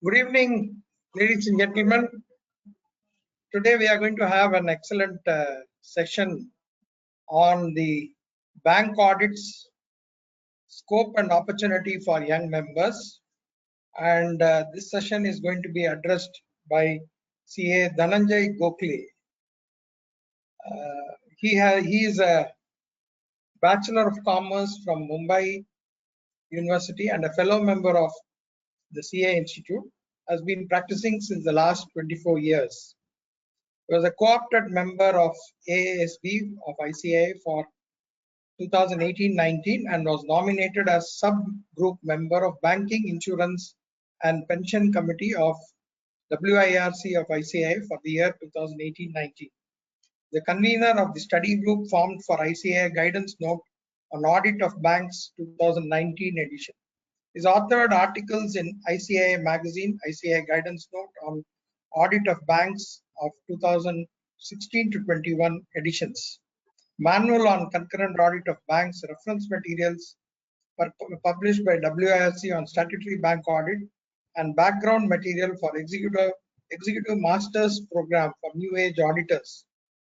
Good evening, ladies and gentlemen. Today we are going to have an excellent session on the bank audits, scope and opportunity for young members. And this session is going to be addressed by CA Dhananjay Gokhale. He is a Bachelor of Commerce from Mumbai University and a fellow member of the CA Institute. Has been practicing since the last 24 years. He was a co-opted member of AASB of ICAI for 2018-19 and was nominated as subgroup member of Banking, Insurance and Pension Committee of WIRC of ICAI for the year 2018-19. The convener of the study group formed for ICAI Guidance Note on Audit of Banks 2019 edition. He's authored articles in ICAI Magazine, ICAI Guidance Note on Audit of Banks of 2016 to 21 editions. Manual on Concurrent Audit of Banks, reference materials published by WIRC on Statutory Bank Audit, and background material for Executive Masters Program for New Age Auditors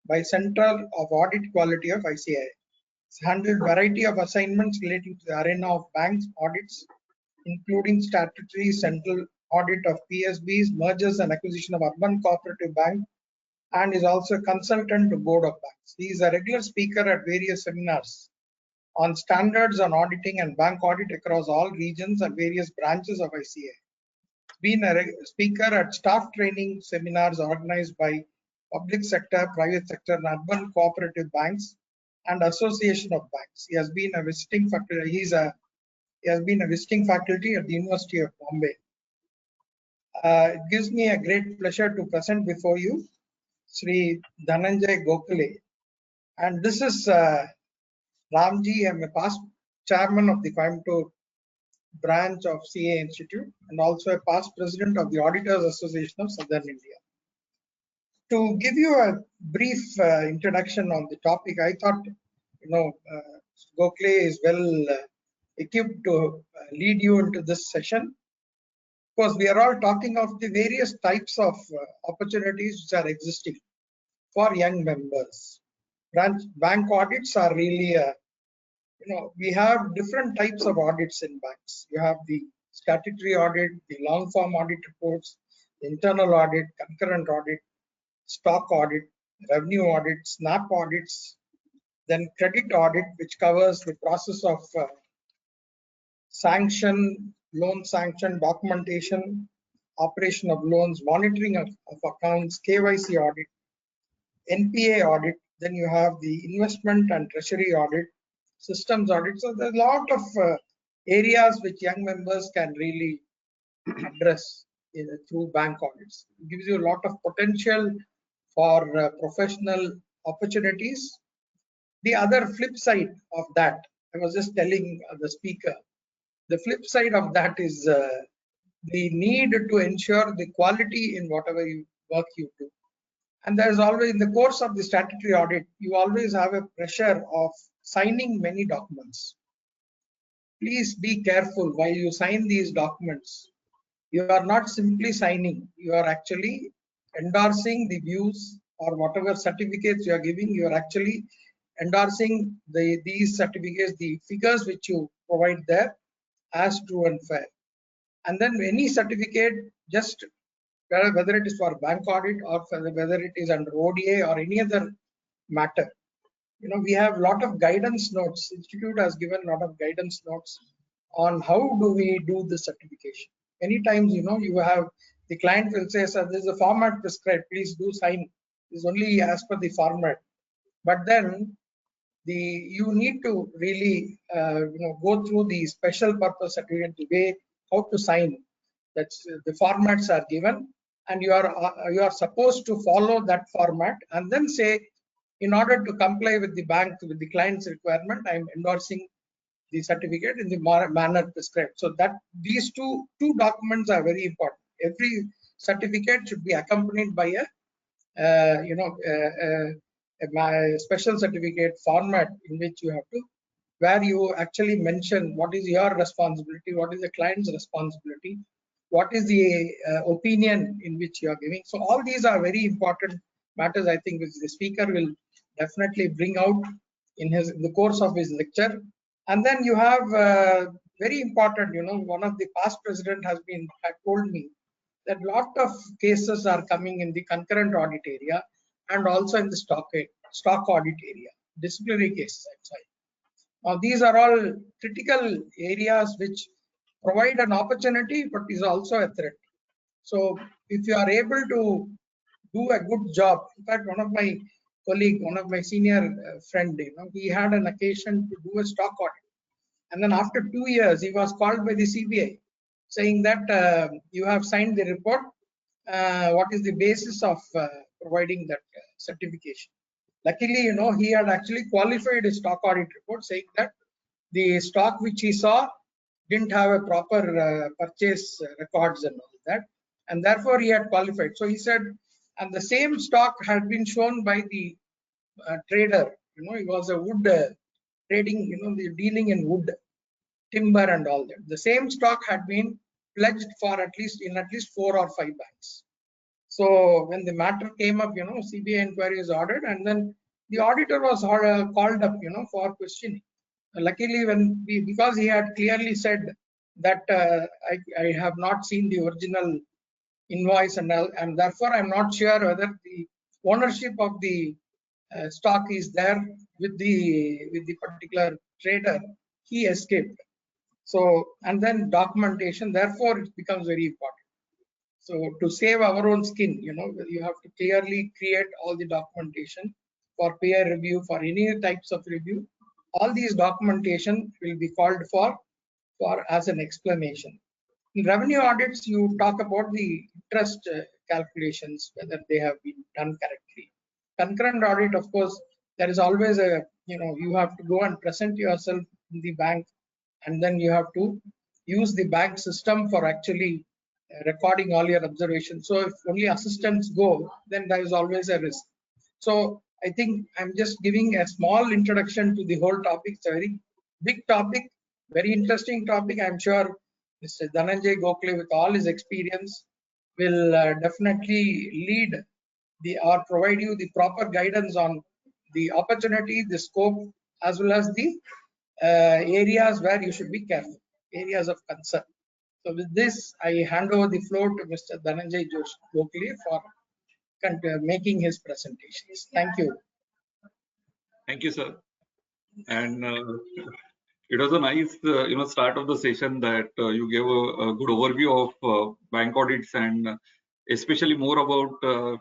by Center of Audit Quality of ICAI. He's handled variety of assignments relating to the arena of banks audits, including statutory central audit of PSBs, mergers and acquisition of urban cooperative bank, and is also a consultant to board of banks. He is a regular speaker at various seminars on standards on auditing and bank audit across all regions and various branches of ICAI. Been a speaker at staff training seminars organized by public sector, private sector, and urban cooperative banks and association of banks. He has been a visiting faculty. He has been a visiting faculty at the University of Bombay. It gives me a great pleasure to present before you Sri Dhananjay Gokhale. And this is Ramji. I'm a past chairman of the Coimbatore branch of CA Institute and also a past president of the Auditors Association of Southern India. To give you a brief introduction on the topic, I thought, Gokhale is well equipped to lead you into this session. Of course, we are all talking of the various types of opportunities which are existing for young members. Bank audits are really, we have different types of audits in banks. You have the statutory audit, the long form audit reports, the internal audit, concurrent audit, stock audit, revenue audit, SNAP audits, then credit audit, which covers the process of loan sanction, documentation, operation of loans, monitoring of accounts, KYC audit, NPA audit. Then you have the investment and treasury audit, systems audit. So there's a lot of areas which young members can really address through bank audits. It gives you a lot of potential for professional opportunities. The other flip side of that, I was just telling the speaker, the flip side of that is the need to ensure the quality in whatever work you do. And there's always, in the course of the statutory audit, you always have a pressure of signing many documents. Please be careful while you sign these documents. You are not simply signing, you are actually endorsing the views or whatever certificates you are giving, you are actually endorsing these certificates, the figures which you provide there as true and fair. And then any certificate, just whether it is for bank audit or whether it is under ODA or any other matter, we have a lot of guidance notes. Institute has given a lot of guidance notes on how do we do the certification. Many times, you have the client will say, sir, this is a format prescribed, please do sign. This is only as per the format. But then you need to really go through the special purpose certificate, the way how to sign. That's the formats are given, and you are supposed to follow that format, and then say, in order to comply with the bank, with the client's requirement, I am endorsing the certificate in the manner prescribed. So that these two documents are very important. Every certificate should be accompanied by a special certificate format in which you have to, where you actually mention what is your responsibility, what is the client's responsibility, what is the opinion in which you are giving. So all these are very important matters, I think, which the speaker will definitely bring out in the course of his lecture. And then you have very important, one of the past president had told me that lot of cases are coming in the concurrent audit area and also in the stock audit area, disciplinary cases outside. Now these are all critical areas which provide an opportunity but is also a threat. So if you are able to do a good job, in fact, one of my colleague, one of my senior friend, he had an occasion to do a stock audit, and then after 2 years, he was called by the CBI, saying that you have signed the report. What is the basis of providing that certification? Luckily, he had actually qualified his stock audit report, saying that the stock which he saw didn't have a proper purchase records and all that, and therefore he had qualified. So he said, and the same stock had been shown by the trader. He was a wood trading, the dealing in wood, timber and all that. The same stock had been pledged for at least 4 or 5 banks. So when the matter came up, CBI inquiry is ordered, and then the auditor was called up, for questioning. Luckily, because he had clearly said that I have not seen the original invoice and therefore I'm not sure whether the ownership of the stock is there with the particular trader, he escaped. So, and then documentation, therefore it becomes very important. So to save our own skin, you have to clearly create all the documentation for peer review, for any types of review. All these documentation will be called for as an explanation. In revenue audits, you talk about the interest calculations, whether they have been done correctly. Concurrent audit, of course, there is always you have to go and present yourself in the bank, and then you have to use the bank system for actually recording all your observations. So if only assistants go, then there is always a risk. So I think I'm just giving a small introduction to the whole topic. It's a very big topic, very interesting topic. I'm sure Mr. Dhananjay Gokhale, with all his experience, will definitely lead or provide you the proper guidance on the opportunity, the scope, as well as the areas where you should be careful, areas of concern. So with this, I hand over the floor to Mr. Dhananjay Gokhale for making his presentations. Thank you. Thank you, sir. And it was a nice, start of the session that you gave a good overview of bank audits, and especially more about.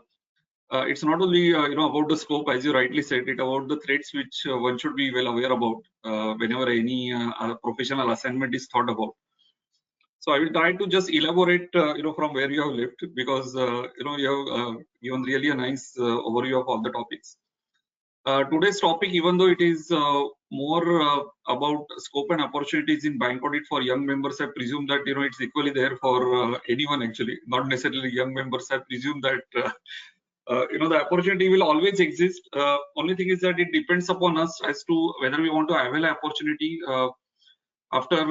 It's not only about the scope, as you rightly said, it about the threats which one should be well aware about whenever any professional assignment is thought about. So I will try to just elaborate, from where you have left, because you have given really a nice overview of all the topics. Today's topic, even though it is more about scope and opportunities in bank audit for young members, I presume that it's equally there for anyone actually, not necessarily young members. I presume that the opportunity will always exist. Only thing is that it depends upon us as to whether we want to avail an opportunity after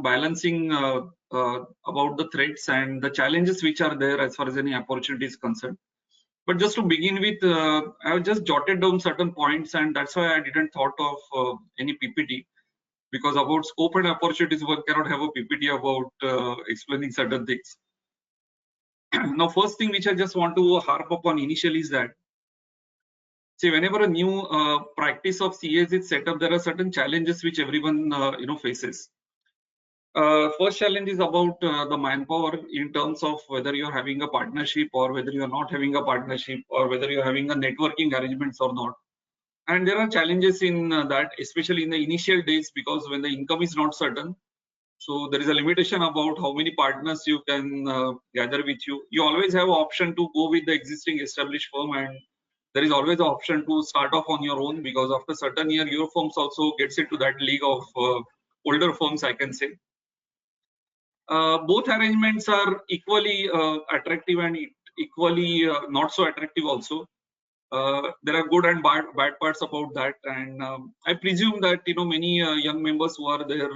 balancing about the threats and the challenges which are there as far as any opportunity is concerned. But just to begin with, I have just jotted down certain points, and that's why I didn't thought of any PPT, because about scope and opportunities, one cannot have a PPT about explaining certain things. Now, first thing which I just want to harp upon initially is that, see, whenever a new practice of CAs is set up, there are certain challenges which everyone faces. First challenge is about the manpower, in terms of whether you're having a partnership or whether you're not having a partnership, or whether you're having a networking arrangements or not. And there are challenges in that, especially in the initial days, because when the income is not certain, so there is a limitation about how many partners you can gather with you. You always have an option to go with the existing established firm, and there is always an option to start off on your own, because after a certain year, your firms also gets into that league of older firms, I can say. Both arrangements are equally attractive and equally not so attractive also. There are good and bad parts about that, and I presume that many young members who are there,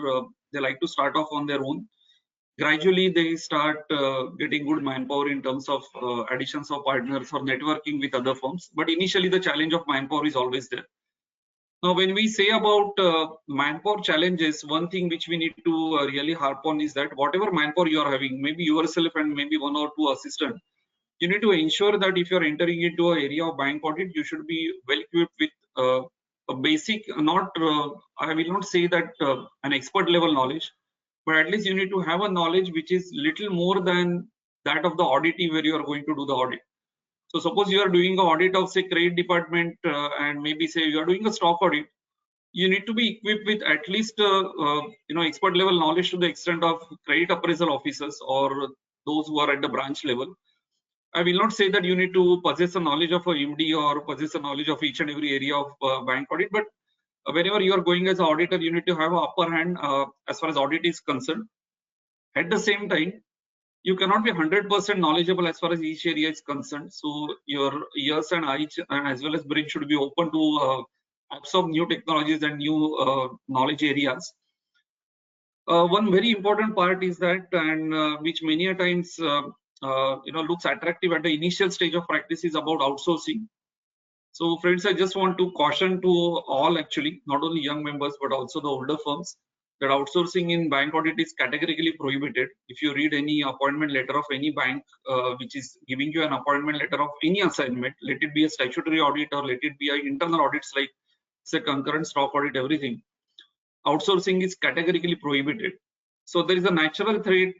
they like to start off on their own. gradually they start getting good manpower in terms of additions of partners or networking with other firms. But initially the challenge of manpower is always there. Now, when we say about manpower challenges, one thing which we need to really harp on is that whatever manpower you are having, maybe yourself and maybe one or two assistants, you need to ensure that if you're entering into an area of bank audit, you should be well equipped with a basic, I will not say that an expert level knowledge, but at least you need to have a knowledge which is little more than that of the auditee where you are going to do the audit. So suppose you are doing an audit of say credit department and maybe say you are doing a stock audit, you need to be equipped with at least expert level knowledge to the extent of credit appraisal officers or those who are at the branch level. I will not say that you need to possess a knowledge of a MD or possess a knowledge of each and every area of bank audit, but whenever you are going as an auditor, you need to have an upper hand as far as audit is concerned. At the same time, you cannot be 100% knowledgeable as far as each area is concerned. So your ears and eyes as well as brain should be open to absorb new technologies and new knowledge areas. One very important part is that, and which many a times looks attractive at the initial stage of practice, is about outsourcing. So friends, I just want to caution to all, actually, not only young members but also the older firms, that outsourcing in bank audit is categorically prohibited. If you read any appointment letter of any bank which is giving you an appointment letter of any assignment, let it be a statutory audit or let it be an internal audits like say concurrent stock audit, everything, outsourcing is categorically prohibited. So there is a natural threat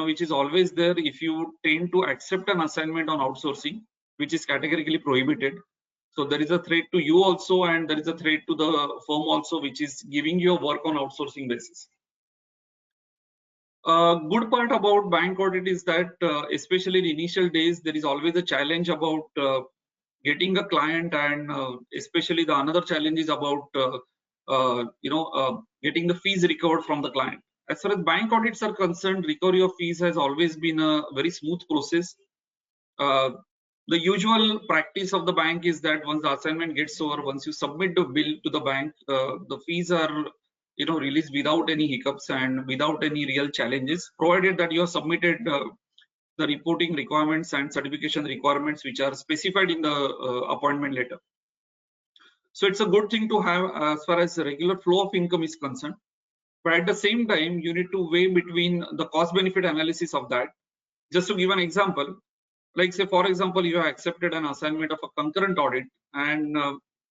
which is always there if you tend to accept an assignment on outsourcing, which is categorically prohibited. So there is a threat to you also, and there is a threat to the firm also, which is giving you work on outsourcing basis. Good part about bank audit is that especially in initial days, there is always a challenge about getting a client, and especially the another challenge is about getting the fees recovered from the client. As far as bank audits are concerned, recovery of fees has always been a very smooth process. The usual practice of the bank is that once the assignment gets over, once you submit the bill to the bank, the fees are released without any hiccups and without any real challenges, provided that you have submitted the reporting requirements and certification requirements which are specified in the appointment letter. So it's a good thing to have as far as the regular flow of income is concerned. But at the same time, you need to weigh between the cost benefit analysis of that. Just to give an example, like say for example, you have accepted an assignment of a concurrent audit, and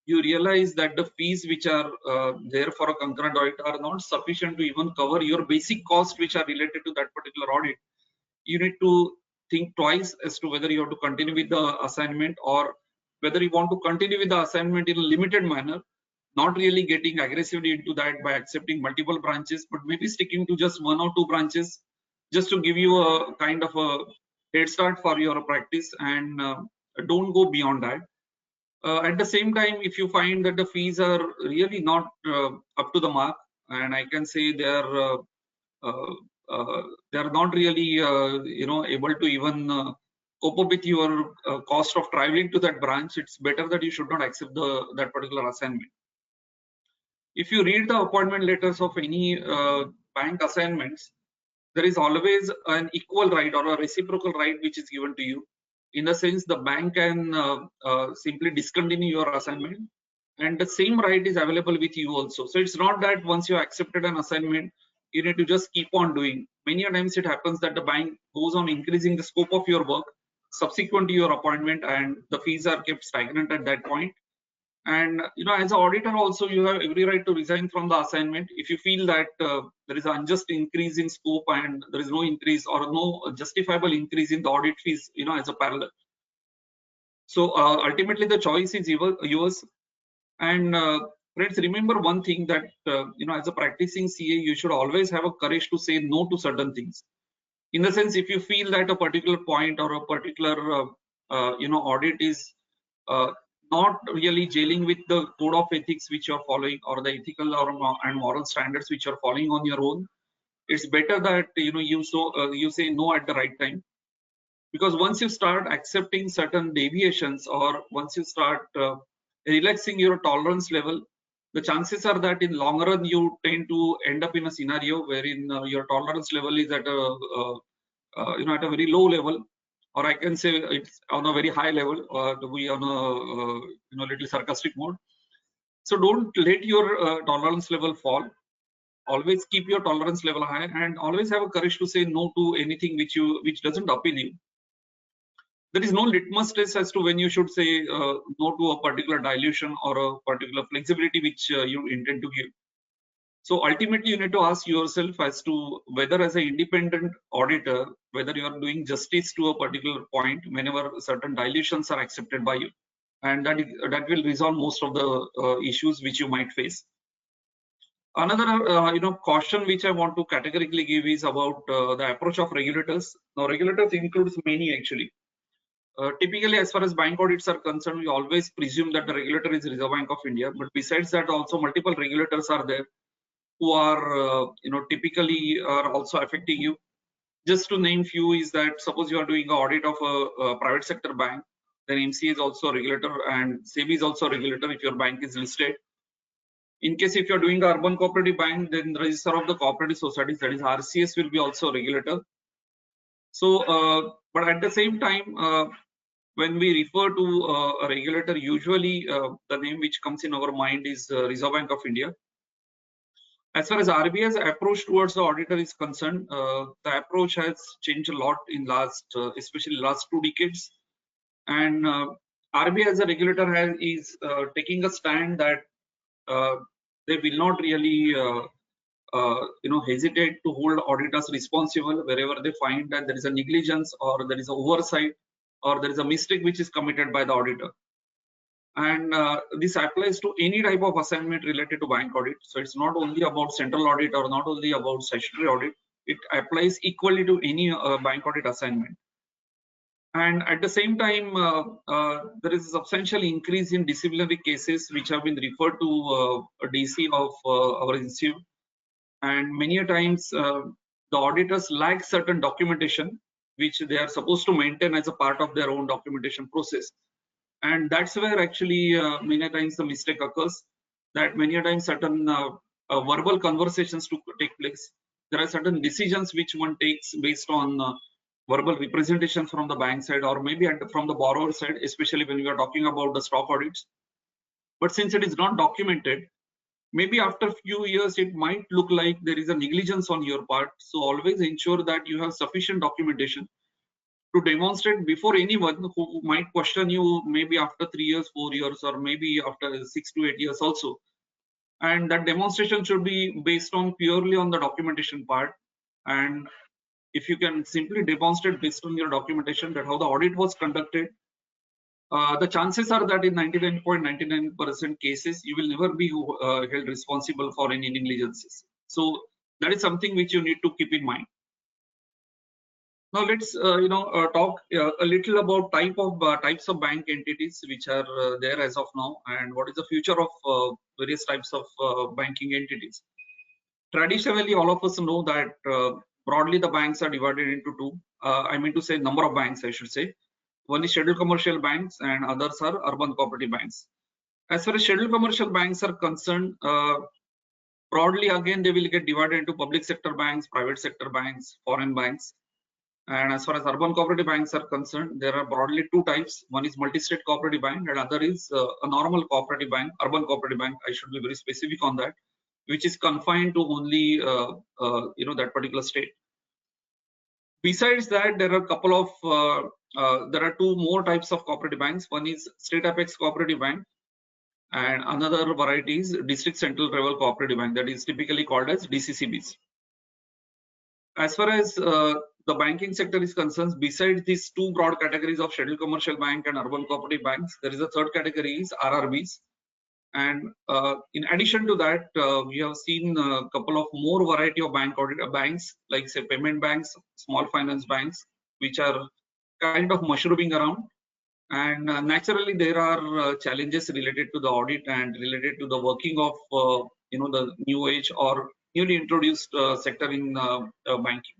you realize that the fees which are there for a concurrent audit are not sufficient to even cover your basic costs which are related to that particular audit. You need to think twice as to whether you have to continue with the assignment, or whether you want to continue with the assignment in a limited manner, not really getting aggressively into that by accepting multiple branches, but maybe sticking to just one or two branches, just to give you a kind of a head start for your practice, and don't go beyond that. At the same time, if you find that the fees are really not up to the mark, and I can say they are not really able to even cope up with your cost of traveling to that branch, it's better that you should not accept that particular assignment. If you read the appointment letters of any bank assignments, there is always an equal right or a reciprocal right which is given to you. In a sense, the bank can simply discontinue your assignment, and the same right is available with you also. So it's not that once you accepted an assignment, you need to just keep on doing. Many times it happens that the bank goes on increasing the scope of your work subsequent to your appointment, and the fees are kept stagnant at that point. And as an auditor also, you have every right to resign from the assignment if you feel that there is an unjust increase in scope and there is no increase or no justifiable increase in the audit fees as a parallel. So ultimately the choice is yours. And friends, remember one thing, that as a practicing CA, you should always have a courage to say no to certain things. In the sense, if you feel that a particular point or a particular audit is not really gelling with the code of ethics which you're following, or the ethical and moral standards which you're following on your own, it's better that you say no at the right time. Because once you start accepting certain deviations, or once you start relaxing your tolerance level, the chances are that in long run you tend to end up in a scenario wherein your tolerance level is at a at a very low level, or I can say it's on a very high level, to be on a little sarcastic mode. So don't let your tolerance level fall. Always keep your tolerance level high, and always have a courage to say no to anything which doesn't appeal you. There is no litmus test as to when you should say no to a particular dilution or a particular flexibility which you intend to give. So ultimately, you need to ask yourself as to whether, as an independent auditor, whether you are doing justice to a particular point whenever certain dilutions are accepted by you, and that will resolve most of the issues which you might face. Another caution which I want to categorically give is about the approach of regulators. Now, regulators includes many actually. Typically, as far as bank audits are concerned, we always presume that the regulator is Reserve Bank of India. But besides that, also multiple regulators are there who are typically are also affecting you. Just to name few is that suppose you are doing an audit of a private sector bank, then MCA is also a regulator and SEBI is also a regulator if your bank is listed. In case if you are doing an urban cooperative bank, then the Register of the Cooperative Societies, that is RCS, will be also a regulator. So, but at the same time, when we refer to a regulator, usually the name which comes in our mind is Reserve Bank of India. As far as RBI's approach towards the auditor is concerned, the approach has changed a lot in especially last 2 decades. And RBI as a regulator is taking a stand that they will not really hesitate to hold auditors responsible wherever they find that there is a negligence or there is an oversight or there is a mistake which is committed by the auditor. And this applies to any type of assignment related to bank audit. So it's not only about central audit or not only about statutory audit. It applies equally to any bank audit assignment. And at the same time, there is a substantial increase in disciplinary cases which have been referred to DC of our institute. And many a times, the auditors lack certain documentation which they are supposed to maintain as a part of their own documentation process. And that's where actually many times the mistake occurs, that many times certain verbal conversations to take place. There are certain decisions which one takes based on verbal representation from the bank side or maybe from the borrower side, especially when we are talking about the stock audits. But since it is not documented, maybe after a few years, it might look like there is a negligence on your part. So always ensure that you have sufficient documentation to demonstrate before anyone who might question you maybe after 3 years, 4 years, or maybe after 6 to 8 years also. And that demonstration should be based on purely on the documentation part. And if you can simply demonstrate based on your documentation that how the audit was conducted, the chances are that in 99.99% cases, you will never be held responsible for any negligences. So that is something which you need to keep in mind. Now let's talk a little about types of bank entities which are there as of now, and what is the future of various types of banking entities. Traditionally, all of us know that broadly the banks are divided into two. I mean to say number of banks, I should say. One is scheduled commercial banks and others are urban cooperative banks. As far as scheduled commercial banks are concerned, broadly again they will get divided into public sector banks, private sector banks, foreign banks. And as far as urban cooperative banks are concerned, there are broadly two types. One is multi-state cooperative bank and other is a normal cooperative bank, urban cooperative bank. I should be very specific on that, which is confined to only that particular state. Besides that, there are a couple of there are two more types of cooperative banks. One is State Apex Cooperative Bank, and another variety is District Central Level Cooperative Bank, that is typically called as DCCBs. As far as the banking sector is concerned, besides these two broad categories of scheduled commercial bank and urban cooperative banks, there is a third category is RRBs. And in addition to that, we have seen a couple of more variety of banks, like say payment banks, small finance banks, which are kind of mushrooming around. And naturally, there are challenges related to the audit and related to the working of the new age or newly introduced sector in banking.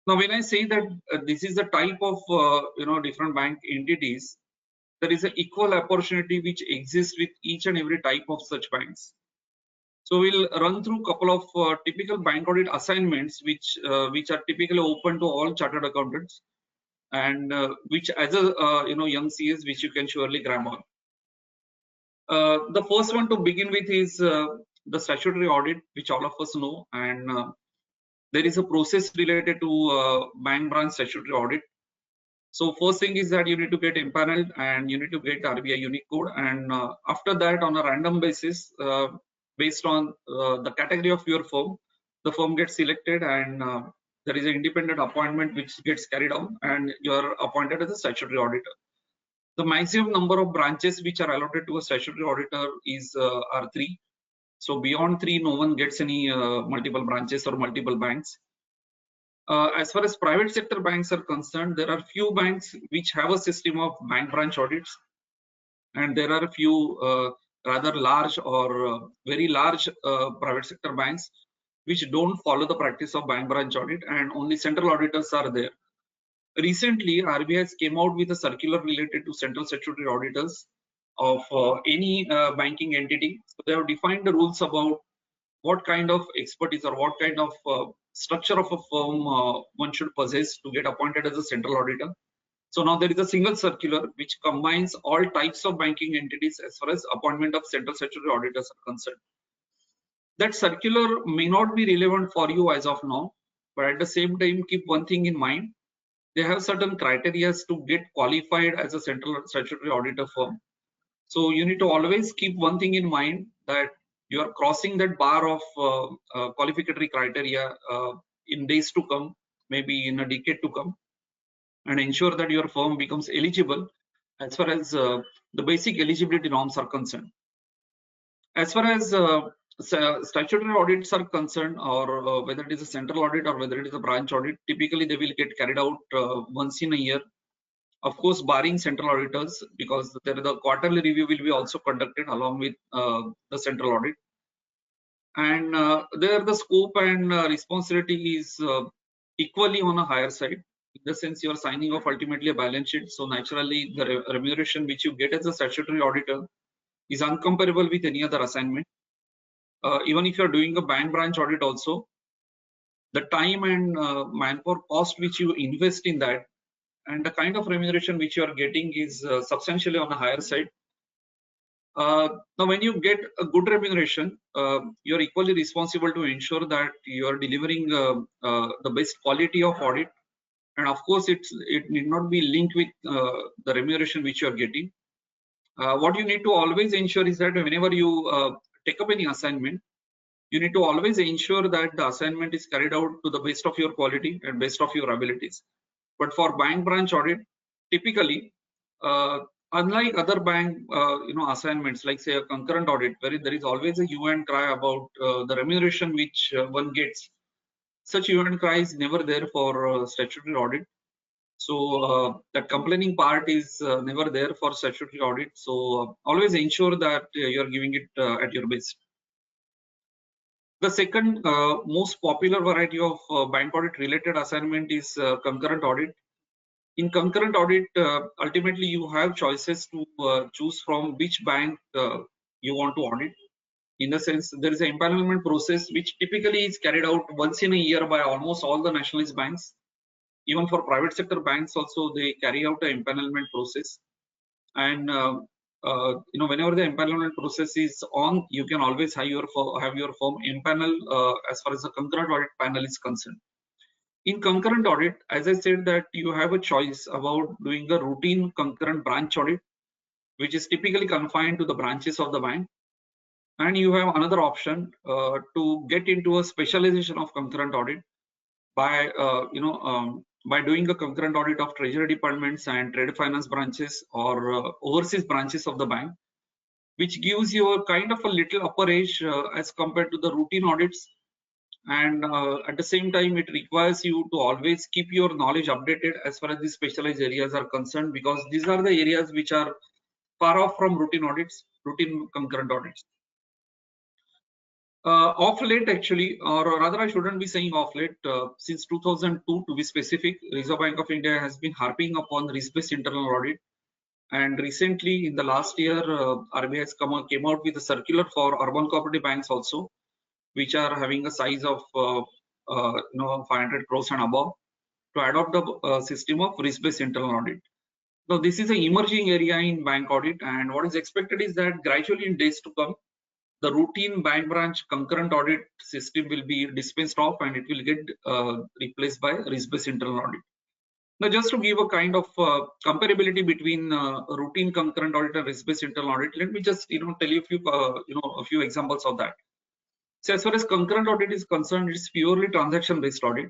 Now, when I say that this is the type of different bank entities, there is an equal opportunity which exists with each and every type of such banks. So we'll run through a couple of typical bank audit assignments which are typically open to all chartered accountants, and which as a young CS which you can surely grab on. The first one to begin with is the statutory audit, which all of us know, and there is a process related to bank branch statutory audit. So first thing is that you need to get empaneled and you need to get RBI unique code, and after that, on a random basis, based on the category of your firm, the firm gets selected, and there is an independent appointment which gets carried out, and you are appointed as a statutory auditor. The maximum number of branches which are allotted to a statutory auditor are 3. So beyond 3, no one gets any multiple branches or multiple banks. As far as private sector banks are concerned, there are few banks which have a system of bank branch audits, and there are a few rather large or very large private sector banks which don't follow the practice of bank branch audit, and only central auditors are there. Recently, RBI has came out with a circular related to central statutory auditors of any banking entity. So they have defined the rules about what kind of expertise or what kind of structure of a firm one should possess to get appointed as a central auditor. So now there is a single circular which combines all types of banking entities as far as appointment of central statutory auditors are concerned. That circular may not be relevant for you as of now, but at the same time, keep one thing in mind. They have certain criteria to get qualified as a central statutory auditor firm. So you need to always keep one thing in mind, that you are crossing that bar of qualificatory criteria in days to come, maybe in a decade to come, and ensure that your firm becomes eligible as far as the basic eligibility norms are concerned. As far as statutory audits are concerned, or whether it is a central audit or whether it is a branch audit, typically they will get carried out once in a year. Of course, barring central auditors, because the quarterly review will be also conducted along with the central audit. And there the scope and responsibility is equally on a higher side. In the sense, you are signing off ultimately a balance sheet. So naturally, the remuneration which you get as a statutory auditor is uncomparable with any other assignment. Even if you are doing a bank branch audit also, the time and manpower cost which you invest in that, and the kind of remuneration which you are getting is substantially on the higher side. Now, when you get a good remuneration, you are equally responsible to ensure that you are delivering the best quality of audit. And of course, it need not be linked with the remuneration which you are getting. What you need to always ensure is that whenever you take up any assignment, you need to always ensure that the assignment is carried out to the best of your quality and best of your abilities. But for bank branch audit, typically, unlike other bank assignments, like say a concurrent audit, where there is always a hue and cry about the remuneration which one gets, such hue and cry is never there for statutory audit. So that complaining part is never there for statutory audit. So always ensure that you are giving it at your best. The second most popular variety of bank audit related assignment is concurrent audit. In concurrent audit, ultimately you have choices to choose from which bank you want to audit. In the sense, there is an empanelment process which typically is carried out once in a year by almost all the nationalized banks. Even for private sector banks also, they carry out an empanelment process. And whenever the empanelment process is on, you can always have your firm empanel as far as the concurrent audit panel is concerned. In concurrent audit, as I said, that you have a choice about doing the routine concurrent branch audit, which is typically confined to the branches of the bank. And you have another option to get into a specialization of concurrent audit by by doing a concurrent audit of treasury departments and trade finance branches or overseas branches of the bank, which gives you a kind of a little upper edge as compared to the routine audits. And at the same time, it requires you to always keep your knowledge updated as far as these specialized areas are concerned, because these are the areas which are far off from routine audits, routine concurrent audits. Off late, actually, or rather I shouldn't be saying off late, since 2002 to be specific, Reserve Bank of India has been harping upon risk-based internal audit. And recently, in the last year, RBI has came out with a circular for urban cooperative banks also, which are having a size of 500 crores and above, to adopt a system of risk-based internal audit. Now, this is an emerging area in bank audit, and what is expected is that gradually in days to come, the routine bank branch concurrent audit system will be dispensed off and it will get replaced by risk-based internal audit. Now, just to give a kind of comparability between routine concurrent audit and risk-based internal audit, let me just tell you a few examples of that. So, as far as concurrent audit is concerned, it's purely transaction-based audit,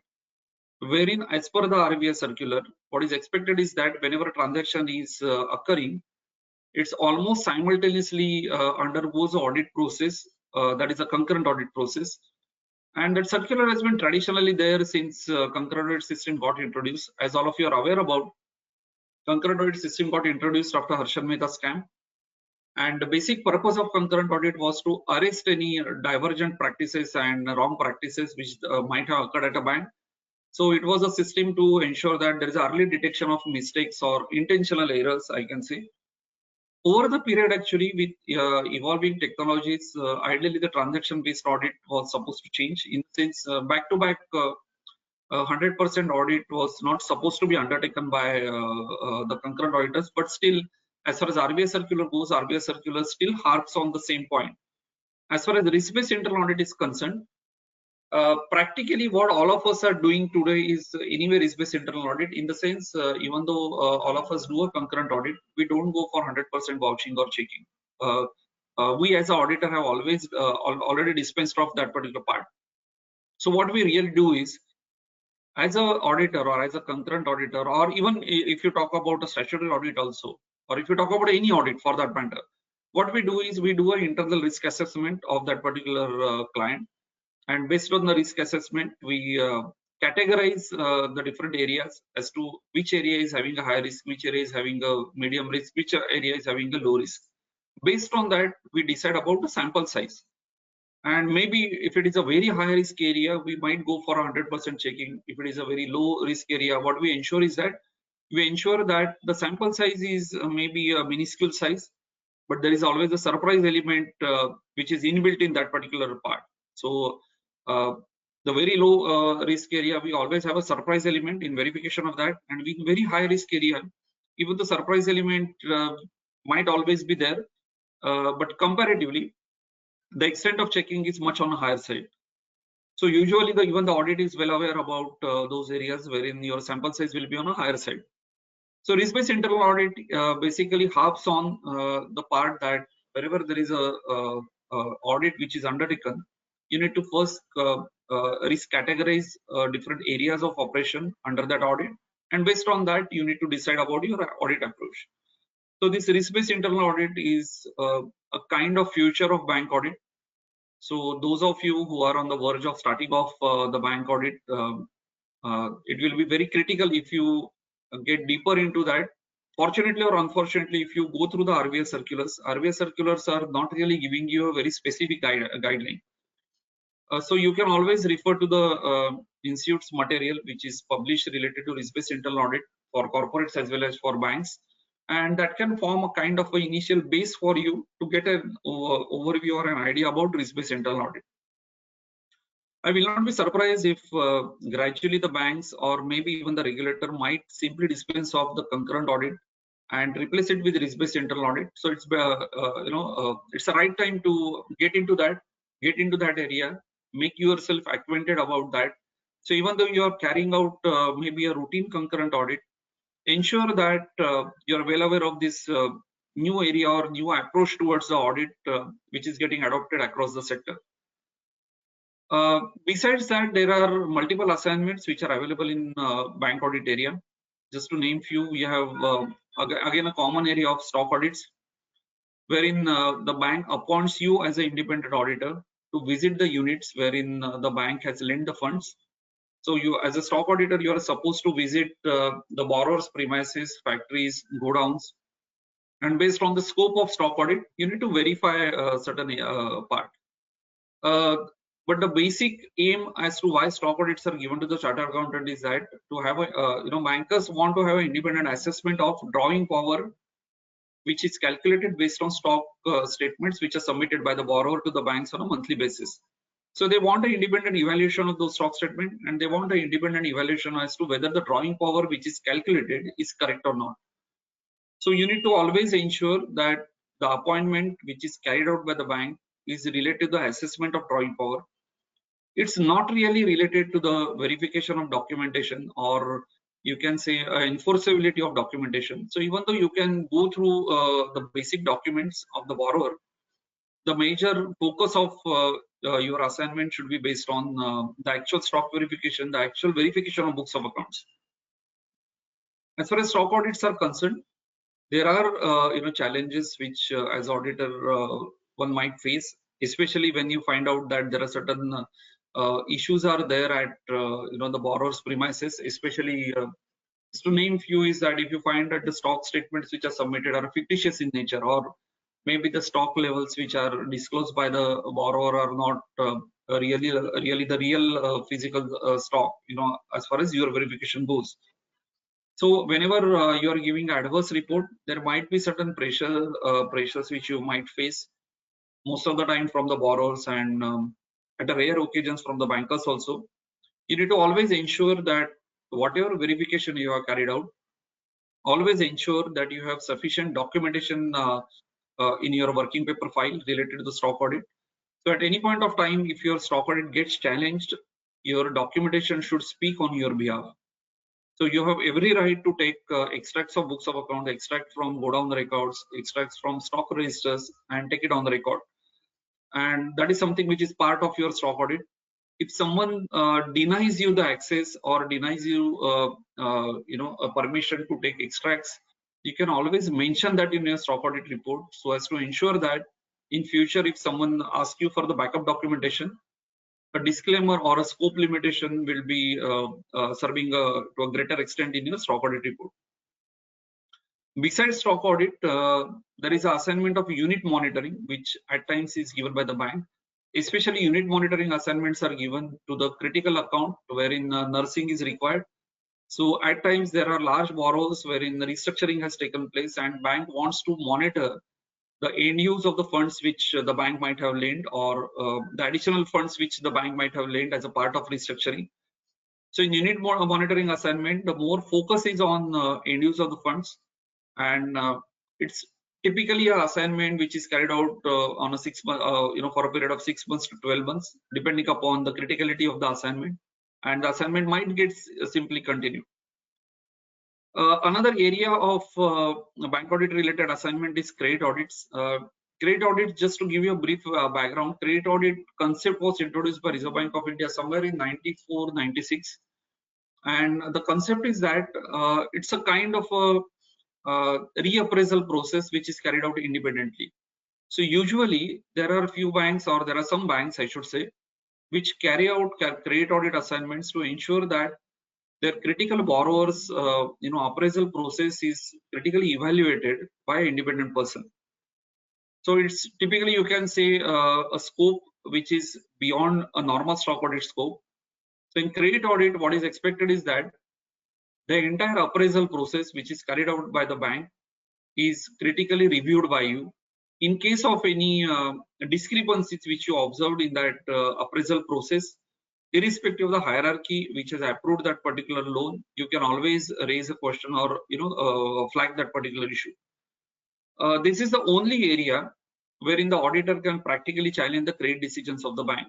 wherein, as per the RBI circular, what is expected is that whenever a transaction is occurring, it's almost simultaneously undergoes an audit process, that is a concurrent audit process. And that circular has been traditionally there since concurrent audit system got introduced. As all of you are aware about, concurrent audit system got introduced after Harshad Mehta scam. And the basic purpose of concurrent audit was to arrest any divergent practices and wrong practices which might have occurred at a bank. So it was a system to ensure that there is early detection of mistakes or intentional errors, I can say. Over the period, actually, with evolving technologies, ideally the transaction-based audit was supposed to change. In the sense, back-to-back 100% audit was not supposed to be undertaken by the concurrent auditors, but still, as far as RBI circular goes, RBI circular still harps on the same point. As far as the risk-based internal audit is concerned, practically what all of us are doing today is anyway risk-based internal audit, in the sense, even though all of us do a concurrent audit, we don't go for 100% vouching or checking. We as an auditor have always already dispensed off that particular part. So what we really do is, as an auditor or as a concurrent auditor, or even if you talk about a statutory audit also, or if you talk about any audit for that matter, what we do is we do an internal risk assessment of that particular client. And based on the risk assessment, we categorize the different areas as to which area is having a high risk, which area is having a medium risk, which area is having a low risk. Based on that, we decide about the sample size. And maybe if it is a very high risk area, we might go for 100% checking. If it is a very low risk area, what we ensure is that we ensure that the sample size is maybe a minuscule size, but there is always a surprise element which is inbuilt in that particular part. So the very low risk area, we always have a surprise element in verification of that, and with very high risk area, even the surprise element might always be there, but comparatively, the extent of checking is much on a higher side. So usually, even the audit is well aware about those areas wherein your sample size will be on a higher side. So risk-based internal audit basically harps on the part that wherever there is a audit which is undertaken, you need to first risk categorize different areas of operation under that audit, and based on that, you need to decide about your audit approach. So this risk-based internal audit is a kind of future of bank audit. So those of you who are on the verge of starting off the bank audit, it will be very critical if you get deeper into that. Fortunately or unfortunately, if you go through the RBI circulars are not really giving you a very specific guideline. So you can always refer to the institute's material, which is published related to risk-based internal audit for corporates as well as for banks. And that can form a kind of an initial base for you to get an overview or an idea about risk-based internal audit. I will not be surprised if gradually the banks or maybe even the regulator might simply dispense of the concurrent audit and replace it with risk-based internal audit. So it's it's the right time to get into that area, make yourself acquainted about that. So even though you are carrying out maybe a routine concurrent audit, ensure that you are well aware of this new area or new approach towards the audit which is getting adopted across the sector. Besides that, there are multiple assignments which are available in bank audit area. Just to name few, we have again a common area of stock audits, wherein the bank appoints you as an independent auditor to visit the units wherein the bank has lent the funds. So you, as a stock auditor, you are supposed to visit the borrower's premises, factories, godowns, and based on the scope of stock audit, you need to verify a certain part. But the basic aim as to why stock audits are given to the chartered accountant is that to have a, bankers want to have an independent assessment of drawing power which is calculated based on stock statements which are submitted by the borrower to the banks on a monthly basis. So they want an independent evaluation of those stock statements, and they want an independent evaluation as to whether the drawing power which is calculated is correct or not. So you need to always ensure that the appointment which is carried out by the bank is related to the assessment of drawing power. It's not really related to the verification of documentation, or you can say enforceability of documentation. So even though you can go through the basic documents of the borrower, the major focus of your assignment should be based on the actual stock verification, the actual verification of books of accounts. As far as stock audits are concerned, there are challenges which as auditor one might face, especially when you find out that there are certain issues are there at the borrower's premises. Especially to name few is that if you find that the stock statements which are submitted are fictitious in nature, or maybe the stock levels which are disclosed by the borrower are not really the real physical stock, as far as your verification goes. So whenever you are giving adverse report, there might be certain pressures which you might face, most of the time from the borrowers, and at a rare occasions from the bankers also. You need to always ensure that whatever verification you have carried out, always ensure that you have sufficient documentation in your working paper file related to the stock audit. So at any point of time, if your stock audit gets challenged, your documentation should speak on your behalf. So you have every right to take extracts of books of account, extract from go down the records, extracts from stock registers, and take it on the record. And that is something which is part of your stock audit. If someone denies you the access or denies you, a permission to take extracts, you can always mention that in your stock audit report, so as to ensure that in future, if someone asks you for the backup documentation, a disclaimer or a scope limitation will be serving to a greater extent in your stock audit report. Besides stock audit, there is an assignment of unit monitoring, which at times is given by the bank. Especially unit monitoring assignments are given to the critical account wherein nursing is required. So at times there are large borrowers wherein the restructuring has taken place, and bank wants to monitor the end use of the funds which the bank might have lent, or the additional funds which the bank might have lent as a part of restructuring. So in unit monitoring assignment, the more focus is on end use of the funds, and it's typically an assignment which is carried out on a 6 month, for a period of 6 months to 12 months, depending upon the criticality of the assignment, and the assignment might get simply continued. Another area of bank audit related assignment is credit audits. Credit audit, just to give you a brief background, credit audit concept was introduced by Reserve Bank of India somewhere in 94-96, and the concept is that it's a kind of a reappraisal process which is carried out independently. So usually there are a few banks, or there are some banks I should say, which carry out credit audit assignments to ensure that their critical borrowers appraisal process is critically evaluated by an independent person. So it's typically, you can say, a scope which is beyond a normal stock audit scope. So in credit audit, what is expected is that the entire appraisal process which is carried out by the bank is critically reviewed by you. In case of any discrepancies which you observed in that appraisal process, irrespective of the hierarchy which has approved that particular loan, you can always raise a question or flag that particular issue. This is the only area wherein the auditor can practically challenge the credit decisions of the bank.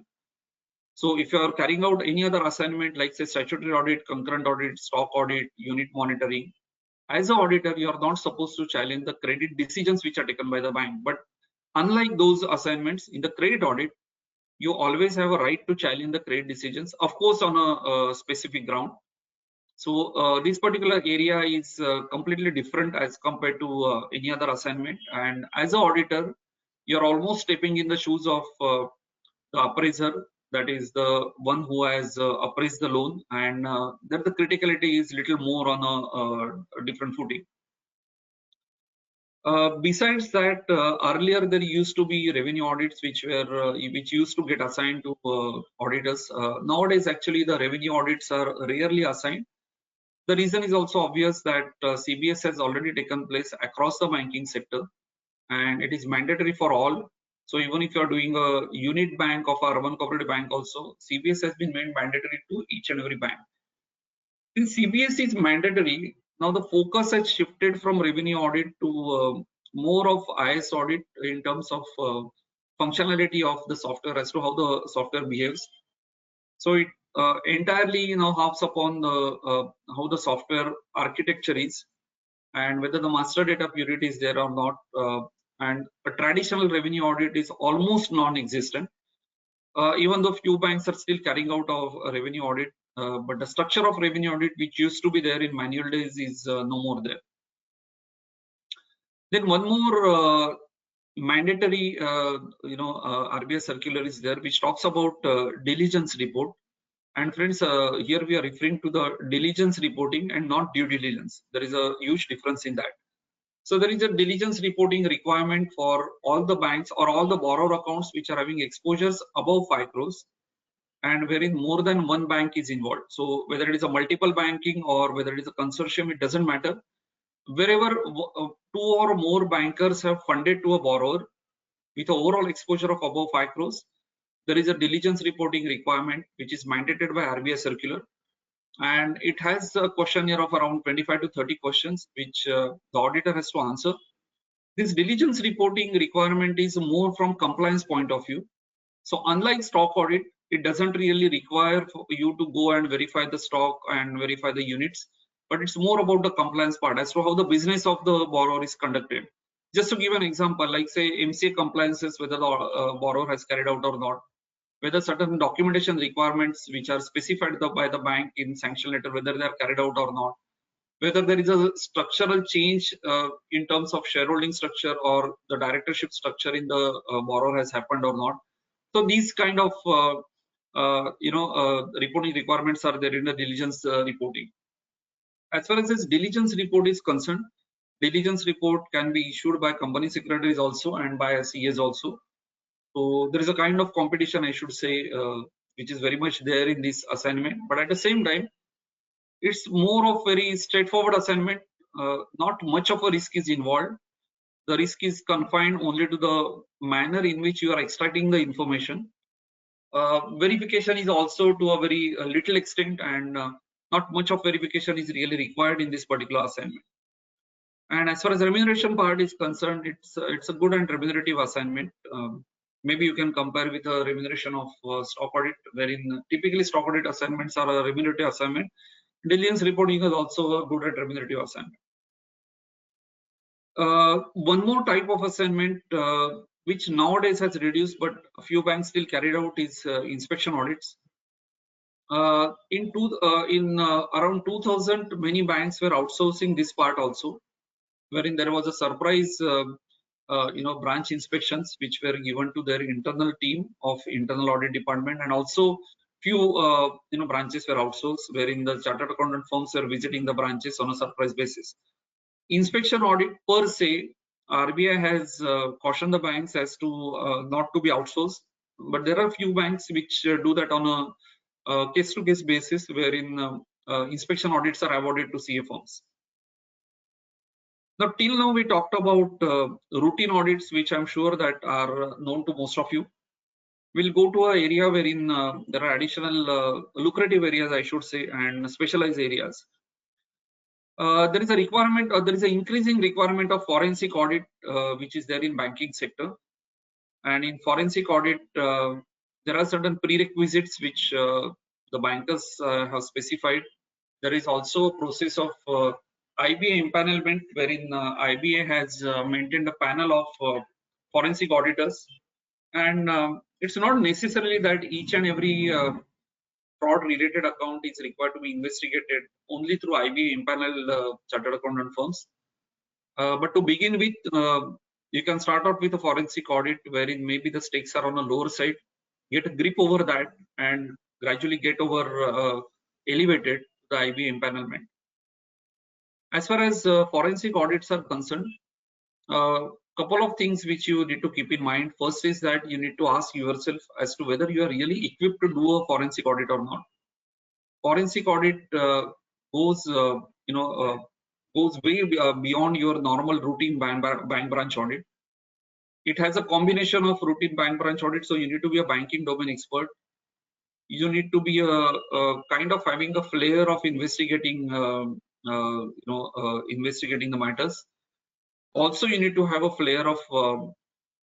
So if you are carrying out any other assignment like say statutory audit, concurrent audit, stock audit, unit monitoring, as an auditor, you are not supposed to challenge the credit decisions which are taken by the bank. But unlike those assignments, in the credit audit, you always have a right to challenge the credit decisions, of course, on a specific ground. So this particular area is completely different as compared to any other assignment. And as an auditor, you're almost stepping in the shoes of the appraiser, that is the one who has appraised the loan, and that the criticality is little more on a different footing. Besides that, earlier there used to be revenue audits which used to get assigned to auditors. Nowadays, actually, the revenue audits are rarely assigned. The reason is also obvious that CBS has already taken place across the banking sector, and it is mandatory for all. So even if you are doing a unit bank of a urban cooperative bank also, CBS has been made mandatory to each and every bank. Since CBS is mandatory, now the focus has shifted from revenue audit to more of IS audit in terms of functionality of the software as to how the software behaves. So it entirely harps upon the how the software architecture is and whether the master data purity is there or not. And a traditional revenue audit is almost non-existent. Even though few banks are still carrying out of a revenue audit, but the structure of revenue audit which used to be there in manual days is no more there. Then one more mandatory RBI circular is there which talks about diligence report. And friends, here we are referring to the diligence reporting and not due diligence. There is a huge difference in that. So there is a diligence reporting requirement for all the banks or all the borrower accounts which are having exposures above 5 crores and wherein more than one bank is involved. So whether it is a multiple banking or whether it is a consortium, it doesn't matter. Wherever 2 or more bankers have funded to a borrower with an overall exposure of above 5 crores, there is a diligence reporting requirement which is mandated by RBI circular. And it has a questionnaire of around 25 to 30 questions which the auditor has to answer. This diligence reporting requirement is more from compliance point of view. So unlike stock audit, it doesn't really require for you to go and verify the stock and verify the units, but it's more about the compliance part as to how the business of the borrower is conducted. Just to give an example, like say MCA compliances, whether the borrower has carried out or not, whether certain documentation requirements which are specified by the bank in sanction letter, whether they are carried out or not, whether there is a structural change in terms of shareholding structure or the directorship structure in the borrower has happened or not. So these kind of reporting requirements are there in the diligence reporting. As far as this diligence report is concerned, diligence report can be issued by company secretaries also and by CAs also. So there is a kind of competition, I should say, which is very much there in this assignment. But at the same time, it's more of very straightforward assignment. Not much of a risk is involved. The risk is confined only to the manner in which you are extracting the information. Verification is also to a very little extent, and not much of verification is really required in this particular assignment. And as far as remuneration part is concerned, it's a good and remunerative assignment. Maybe you can compare with the remuneration of stock audit, wherein typically stock audit assignments are a remunerative assignment. Diligence reporting is also a good and remunerative assignment. One more type of assignment which nowadays has reduced, but a few banks still carried out is inspection audits. In around 2000, many banks were outsourcing this part also, wherein there was a surprise branch inspections which were given to their internal team of internal audit department, and also few branches were outsourced, wherein the chartered accountant firms were visiting the branches on a surprise basis. Inspection audit per se, RBI has cautioned the banks as to not to be outsourced, but there are few banks which do that on a case-to-case basis, wherein inspection audits are awarded to CA firms. Now, till now we talked about routine audits, which I'm sure that are known to most of you. We'll go to an area wherein there are additional lucrative areas, I should say, and specialized areas. There is a requirement, or there is an increasing requirement of forensic audit, which is there in banking sector. And in forensic audit, there are certain prerequisites which the bankers have specified. There is also a process of IBA empanelment, wherein IBA has maintained a panel of forensic auditors. And it's not necessarily that each and every fraud related account is required to be investigated only through IBA empaneled chartered accountant firms. But to begin with, you can start out with a forensic audit wherein maybe the stakes are on a lower side, get a grip over that, and gradually get over elevated to the IBA empanelment. As far as forensic audits are concerned, couple of things which you need to keep in mind. First is that you need to ask yourself as to whether you are really equipped to do a forensic audit or not. Forensic audit goes goes way beyond your normal routine bank branch audit. It has a combination of routine bank branch audit, so you need to be a banking domain expert. You need to be a kind of having a flair of investigating investigating the matters. Also, you need to have a flair of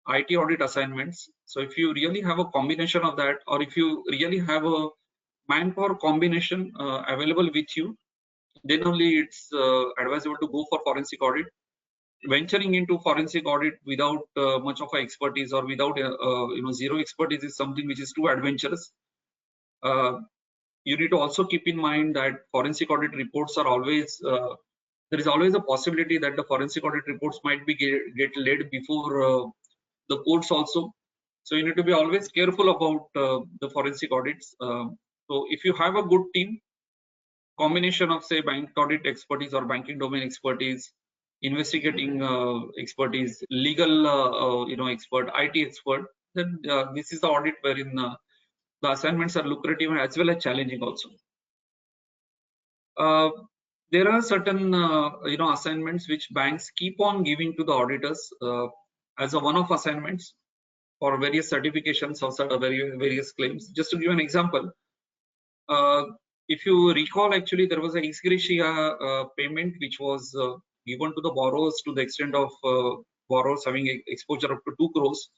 IT audit assignments. So if you really have a combination of that, or if you really have a manpower combination available with you, then only it's advisable to go for forensic audit. Venturing into forensic audit without much of expertise or without zero expertise is something which is too adventurous. You need to also keep in mind that forensic audit reports are always there is always a possibility that the forensic audit reports might be get laid before the courts also. So you need to be always careful about the forensic audits. So if you have a good team, combination of say bank audit expertise or banking domain expertise, investigating expertise, legal expert, IT expert, then this is the audit wherein the assignments are lucrative as well as challenging also. There are certain assignments which banks keep on giving to the auditors as a one-off assignments for various certifications or various claims. Just to give an example, if you recall, actually there was a ex gratia payment which was given to the borrowers to the extent of borrowers having exposure up to 2 crores,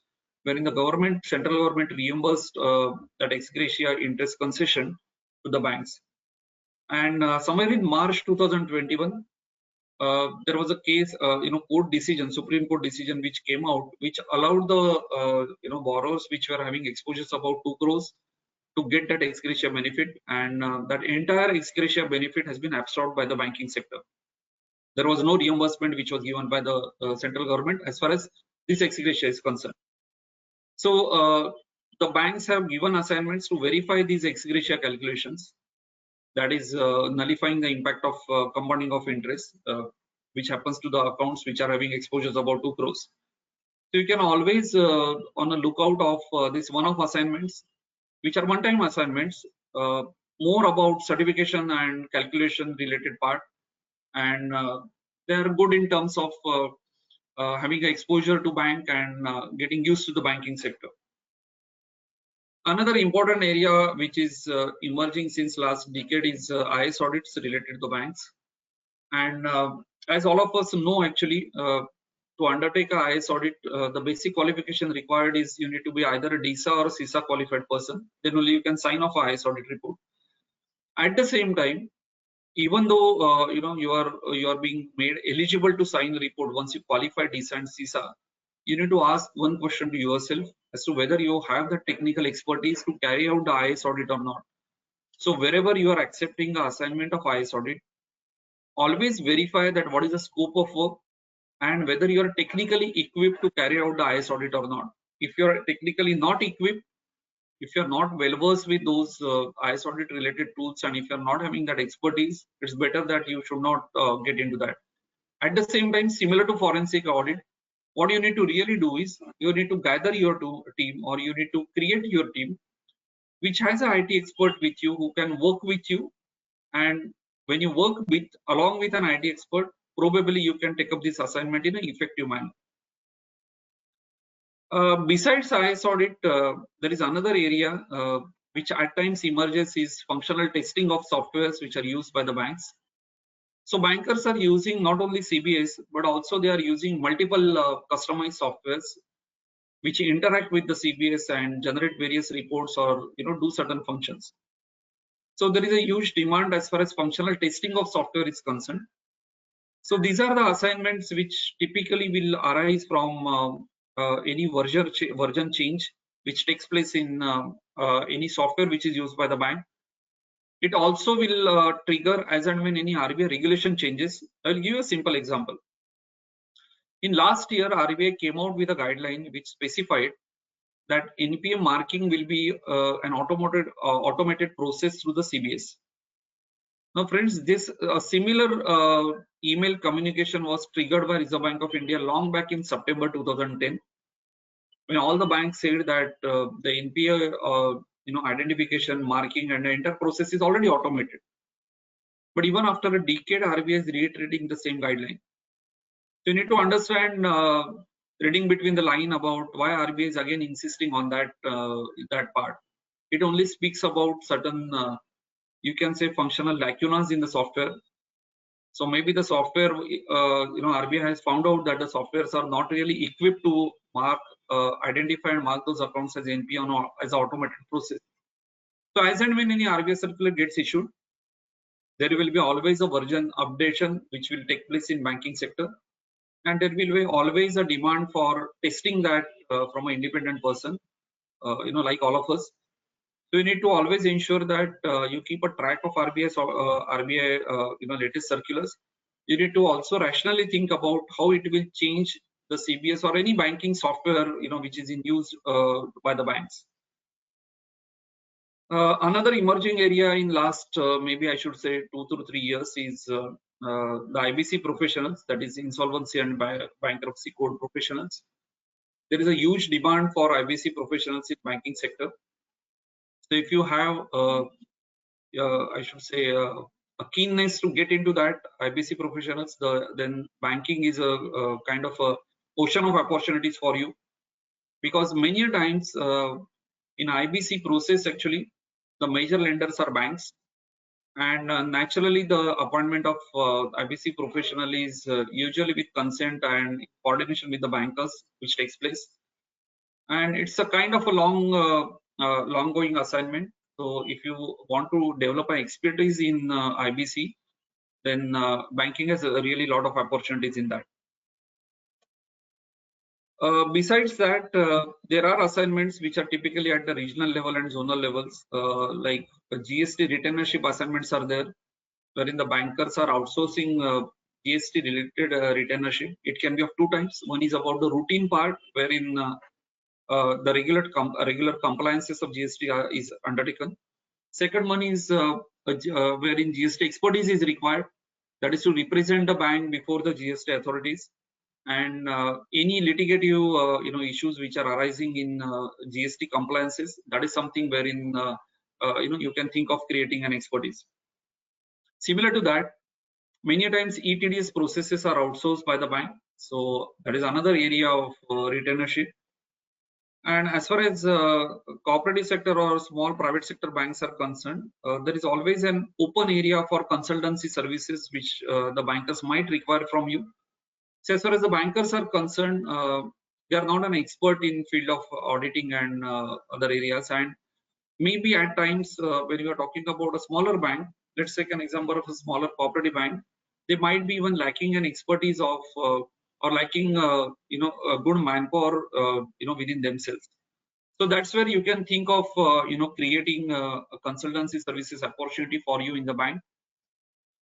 wherein the central government reimbursed that ex gratia interest concession to the banks. And somewhere in March 2021, there was a case, court decision, Supreme Court decision, which came out, which allowed the borrowers which were having exposures about 2 crores to get that ex gratia benefit, and that entire ex gratia benefit has been absorbed by the banking sector. There was no reimbursement which was given by the central government as far as this ex gratia is concerned. So the banks have given assignments to verify these ex gratia calculations, that is nullifying the impact of compounding of interest, which happens to the accounts which are having exposures about 2 crores. So you can always on a lookout of this one-off assignments, which are one-time assignments, more about certification and calculation related part, and they are good in terms of having exposure to bank and getting used to the banking sector. Another important area which is emerging since last decade is IS audits related to banks. And as all of us know, actually, to undertake a IS audit, the basic qualification required is you need to be either a DISA or a CISA qualified person. Then only you can sign off a IS audit report. At the same time, even though you are being made eligible to sign the report once you qualify DISA and CISA, you need to ask one question to yourself as to whether you have the technical expertise to carry out the IS audit or not. So wherever you are accepting the assignment of IS audit, always verify that what is the scope of work and whether you are technically equipped to carry out the IS audit or not. If you are technically not equipped, if you are not well versed with those IS audit related tools, and if you are not having that expertise, it's better that you should not get into that. At the same time, similar to forensic audit, what you need to really do is you need to gather your team, or you need to create your team which has an IT expert with you who can work with you. And when you work with along with an IT expert, probably you can take up this assignment in an effective manner. Besides IS audit, there is another area which at times emerges is functional testing of softwares which are used by the banks. So bankers are using not only CBS, but also they are using multiple customized softwares which interact with the CBS and generate various reports or do certain functions. So there is a huge demand as far as functional testing of software is concerned. So these are the assignments which typically will arise from any version change which takes place in any software which is used by the bank. It also will trigger as and when any RBI regulation changes. I'll give you a simple example. In last year, RBI came out with a guideline which specified that NPA marking will be an automated process through the CBS. Now, friends, this similar email communication was triggered by Reserve Bank of India long back in September 2010, when all the banks said that the NPA identification, marking, and the entire process is already automated. But even after a decade, RBI is reiterating the same guideline. So you need to understand reading between the line about why RBI is again insisting on that part. It only speaks about certain, you can say, functional lacunas in the software. So maybe the software, RBI has found out that the softwares are not really equipped to identify and mark those accounts as NPA or as automated process. So as and when any RBI circular gets issued, there will be always a version updation which will take place in banking sector, and there will be always a demand for testing that from an independent person, like all of us. So you need to always ensure that you keep a track of RBI latest circulars. You need to also rationally think about how it will change the CBS or any banking software which is in use by the banks. Another emerging area in last maybe I should say 2 to 3 years is the IBC professionals, that is insolvency and bankruptcy code professionals. There is a huge demand for IBC professionals in banking sector. So if you have I should say a keenness to get into that IBC professionals, then banking is a kind of a ocean of opportunities for you, because many times in IBC process actually the major lenders are banks, and naturally the appointment of IBC professional is usually with consent and coordination with the bankers which takes place, and it's a kind of a long going assignment. So if you want to develop an expertise in IBC, then banking has a really lot of opportunities in that. Besides that, there are assignments which are typically at the regional level and zonal levels, like GST retainership assignments are there, wherein the bankers are outsourcing GST related retainership. It can be of two types. One is about the routine part, wherein the regular compliances of GST is undertaken. Second one is wherein GST expertise is required, that is to represent the bank before the GST authorities, and any litigative issues which are arising in GST compliances, that is something wherein you can think of creating an expertise. Similar to that, many times ETDS processes are outsourced by the bank, so that is another area of retainership. And as far as cooperative sector or small private sector banks are concerned, there is always an open area for consultancy services which the bankers might require from you. So as far as the bankers are concerned, they are not an expert in field of auditing and other areas, and maybe at times when you are talking about a smaller bank, let's take an example of a smaller cooperative bank, they might be even lacking an expertise of or lacking a good manpower within themselves. So that's where you can think of creating a consultancy services opportunity for you in the bank.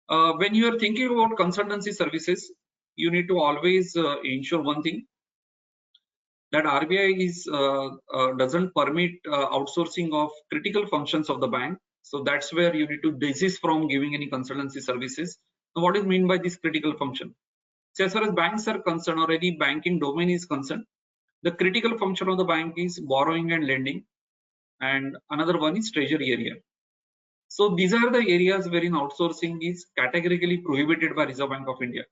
When you are thinking about consultancy services, you need to always ensure one thing, that RBI doesn't permit outsourcing of critical functions of the bank. So that's where you need to desist from giving any consultancy services. Now, what is meant by this critical function? So as far as banks are concerned or any banking domain is concerned, the critical function of the bank is borrowing and lending, and another one is treasury area. So these are the areas wherein outsourcing is categorically prohibited by Reserve Bank of India.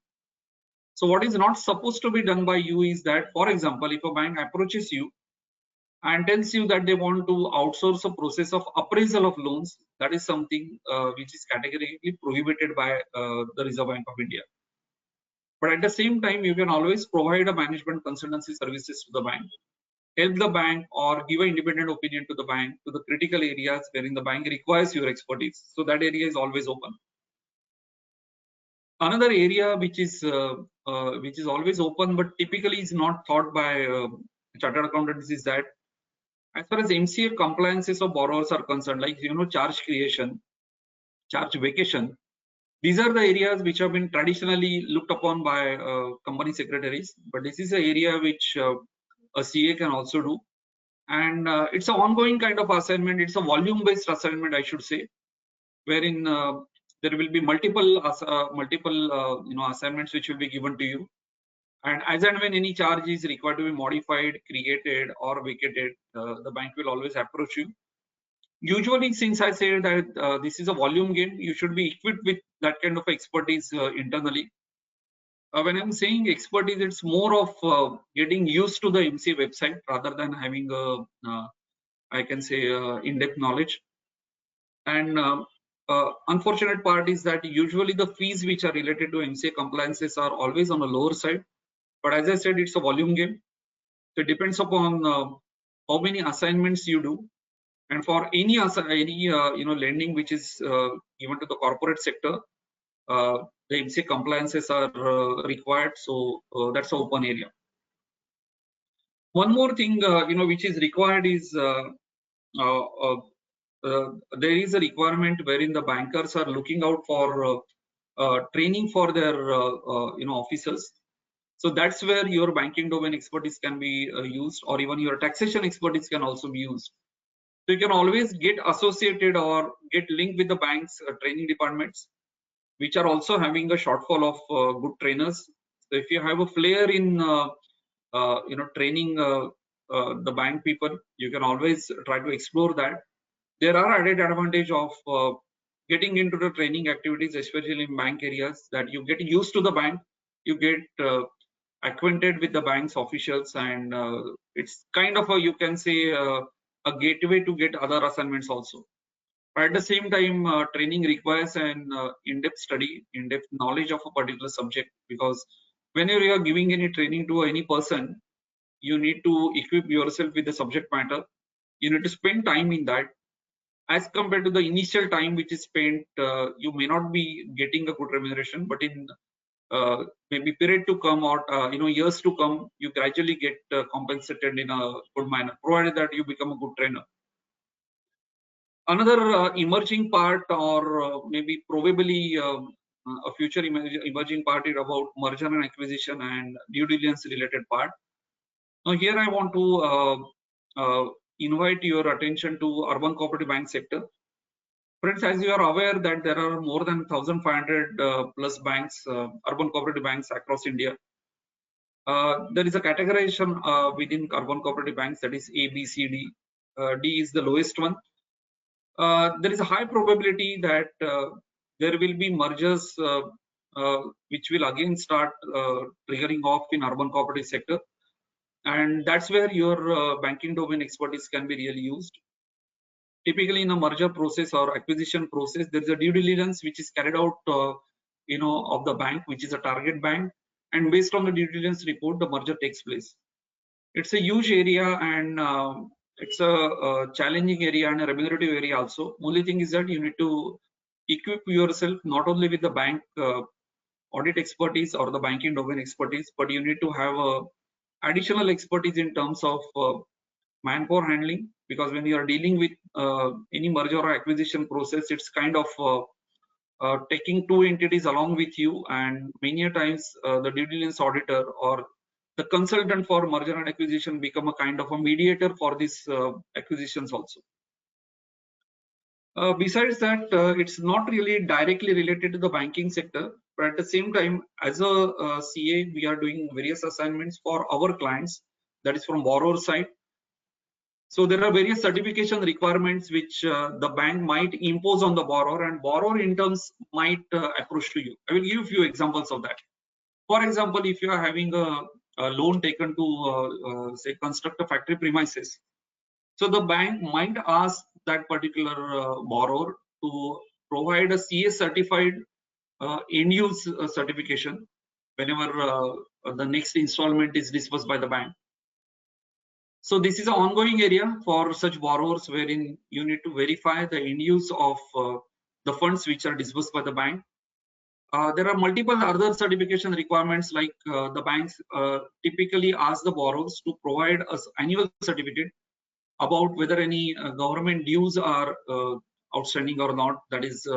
So what is not supposed to be done by you is that, for example, if a bank approaches you and tells you that they want to outsource a process of appraisal of loans, that is something which is categorically prohibited by the Reserve Bank of India. But at the same time, you can always provide a management consultancy services to the bank, help the bank or give an independent opinion to the bank to the critical areas wherein the bank requires your expertise. So that area is always open. Another area which is always open but typically is not thought by chartered accountants is that as far as MCA compliances of borrowers are concerned, like charge creation, charge vacation, these are the areas which have been traditionally looked upon by company secretaries, but this is an area which a CA can also do, and it's an ongoing kind of assignment. It's a volume based assignment, I should say, wherein there will be multiple assignments which will be given to you, and as and when any charge is required to be modified, created or vacated, the bank will always approach you. Usually, since I say that this is a volume game, you should be equipped with that kind of expertise internally. When I'm saying expertise, it's more of getting used to the MC website rather than having I can say in-depth knowledge. And unfortunate part is that usually the fees which are related to MCA compliances are always on the lower side. But as I said, it's a volume game. So it depends upon how many assignments you do. And for any lending which is given to the corporate sector, the MCA compliances are required. So that's an open area. One more thing, which is required is there is a requirement wherein the bankers are looking out for training for their officers. So that's where your banking domain expertise can be used, or even your taxation expertise can also be used. So you can always get associated or get linked with the bank's training departments, which are also having a shortfall of good trainers. So if you have a flair in training the bank people, you can always try to explore that. There are added advantage of getting into the training activities, especially in bank areas, that you get used to the bank, you get acquainted with the bank's officials, and it's kind of a, you can say, a gateway to get other assignments also. But at the same time, training requires an in-depth study, in-depth knowledge of a particular subject, because whenever you are giving any training to any person, you need to equip yourself with the subject matter. You need to spend time in that. As compared to the initial time which is spent, you may not be getting a good remuneration, but in maybe period to come, or years to come, you gradually get compensated in a good manner, provided that you become a good trainer. Another emerging part, or maybe probably a future emerging part, is about merger and acquisition and due diligence related part. Now here I want to invite your attention to urban cooperative bank sector. Friends, as you are aware that there are more than 1,500 plus banks, urban cooperative banks across India. There is a categorization within urban cooperative banks, that is A, B, C, D. D is the lowest one. There is a high probability that there will be mergers which will again start triggering off in urban cooperative sector. And that's where your banking domain expertise can be really used. Typically in a merger process or acquisition process, there is a due diligence which is carried out of the bank, which is a target bank, and based on the due diligence report, the merger takes place. It's a huge area, and it's a challenging area and a remunerative area also. Only thing is that you need to equip yourself not only with the bank audit expertise or the banking domain expertise, but you need to have additional expertise in terms of manpower handling, because when you are dealing with any merger or acquisition process, it's kind of taking two entities along with you, and many times the due diligence auditor or the consultant for merger and acquisition become a kind of a mediator for these acquisitions also. Besides that, it's not really directly related to the banking sector, but at the same time, as a CA, we are doing various assignments for our clients, that is from borrower side. So there are various certification requirements which the bank might impose on the borrower, and borrower in terms might approach to you. I will give a few examples of that. For example, if you are having a loan taken to say construct a factory premises, so the bank might ask that particular borrower to provide a CA certified end use certification whenever the next installment is disbursed by the bank. So this is an ongoing area for such borrowers, wherein you need to verify the end use of the funds which are disbursed by the bank. There are multiple other certification requirements, like the banks typically ask the borrowers to provide us annual certificate about whether any government dues are outstanding or not. That is,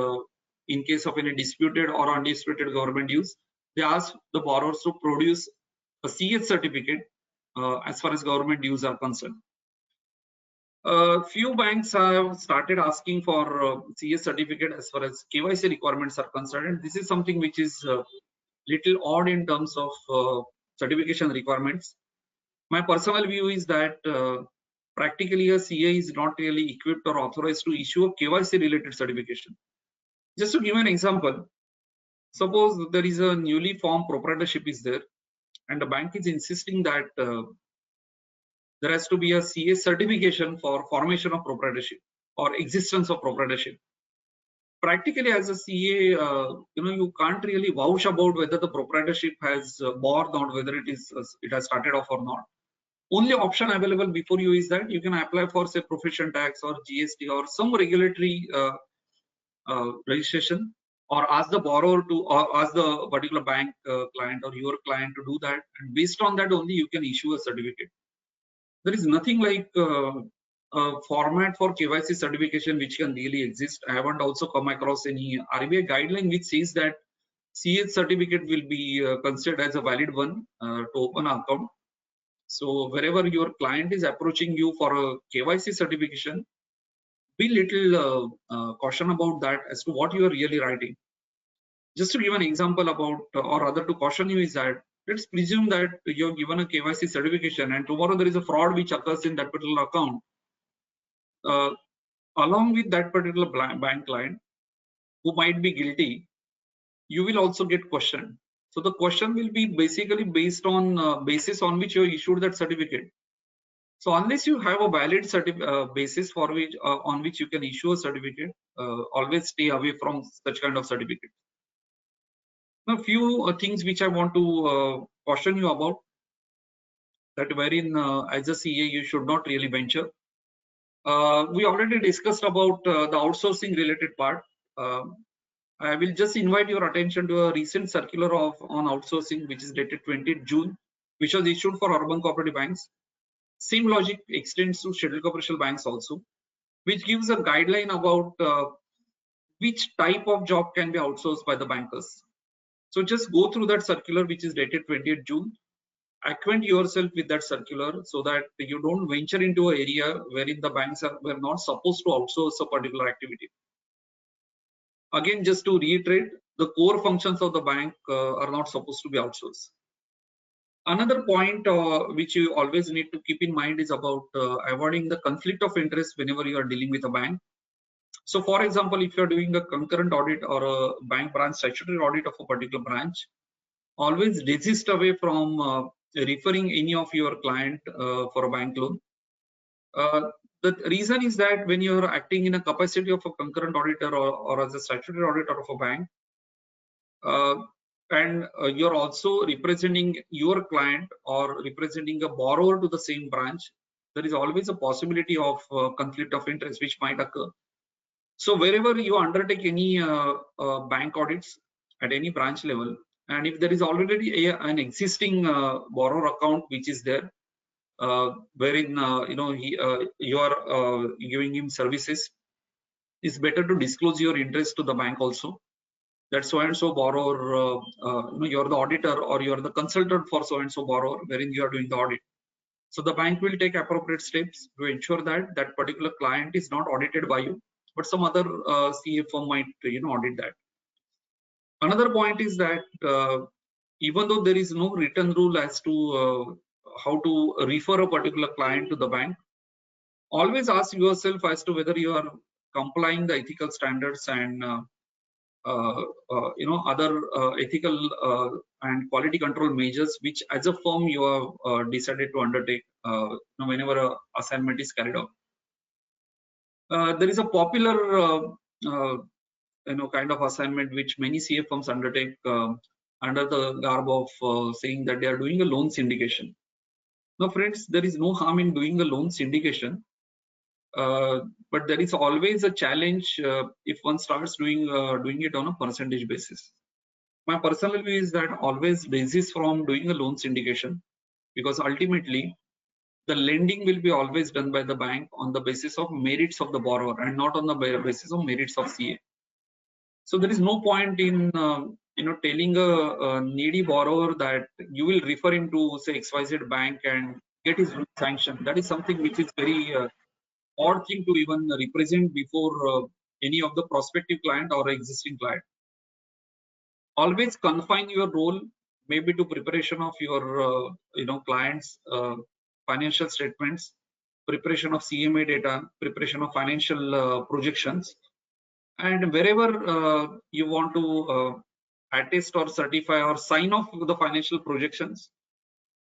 in case of any disputed or undisputed government dues, they ask the borrowers to produce a CS certificate as far as government dues are concerned. Few banks have started asking for CS certificate as far as KYC requirements are concerned, and this is something which is little odd in terms of certification requirements. My personal view is that practically a CA is not really equipped or authorized to issue a KYC related certification. Just to give an example, suppose there is a newly formed proprietorship is there, and the bank is insisting that there has to be a CA certification for formation of proprietorship or existence of proprietorship. Practically, as a CA, you can't really vouch about whether the proprietorship has borne or whether it has started off or not. Only option available before you is that you can apply for, say, profession tax or GST or some regulatory registration, or ask the borrower to, or ask the particular bank client or your client to do that, and based on that only you can issue a certificate. There is nothing like a format for KYC certification which can really exist. I haven't also come across any RBI guideline which says that CA certificate will be considered as a valid one to open an account. So wherever your client is approaching you for a KYC certification, be little caution about that as to what you are really writing. Just to give an example about, or rather to caution you, is that let's presume that you're given a KYC certification and tomorrow there is a fraud which occurs in that particular account. Along with that particular bank client who might be guilty, you will also get questioned. So the question will be basically based on basis on which you issued that certificate. So unless you have a valid basis for which on which you can issue a certificate, always stay away from such kind of certificate. Now, a few things which I want to caution you about, that wherein as a CA you should not really venture. We already discussed about the outsourcing related part. I will just invite your attention to a recent circular on outsourcing, which is dated 20th June, which was issued for urban cooperative banks. Same logic extends to scheduled commercial banks also, which gives a guideline about which type of job can be outsourced by the bankers. So just go through that circular, which is dated 20th June. Acquaint yourself with that circular so that you don't venture into an area wherein the banks were not supposed to outsource a particular activity. Again, just to reiterate, the core functions of the bank are not supposed to be outsourced. Another point which you always need to keep in mind is about avoiding the conflict of interest whenever you are dealing with a bank. So for example, if you're doing a concurrent audit or a bank branch statutory audit of a particular branch, always desist away from referring any of your client for a bank loan. The reason is that when you're acting in a capacity of a concurrent auditor or as a statutory auditor of a bank, and you're also representing your client or representing a borrower to the same branch, there is always a possibility of conflict of interest which might occur. So wherever you undertake any bank audits at any branch level, and if there is already an existing borrower account which is there, wherein you are giving him services, it's better to disclose your interest to the bank also. That so and so borrower, you're the auditor or you're the consultant for so and so borrower, wherein you are doing the audit. So the bank will take appropriate steps to ensure that that particular client is not audited by you, but some other CA firm might audit that. Another point is that even though there is no written rule as to how to refer a particular client to the bank, always ask yourself as to whether you are complying the ethical standards and other ethical and quality control measures which as a firm you have decided to undertake whenever a assignment is carried out. There is a popular kind of assignment which many CA firms undertake under the garb of saying that they are doing a loan syndication. Now friends, there is no harm in doing a loan syndication, but there is always a challenge if one starts doing it on a percentage basis. My personal view is that always desist from doing a loan syndication, because ultimately the lending will be always done by the bank on the basis of merits of the borrower and not on the basis of merits of CA. So there is no point in telling a needy borrower that you will refer him to say XYZ bank and get his loan sanctioned. That is something which is very odd thing to even represent before any of the prospective client or existing client. Always confine your role maybe to preparation of your clients financial statements preparation of CMA data, preparation of financial projections, and wherever you want to attest or certify or sign off the financial projections,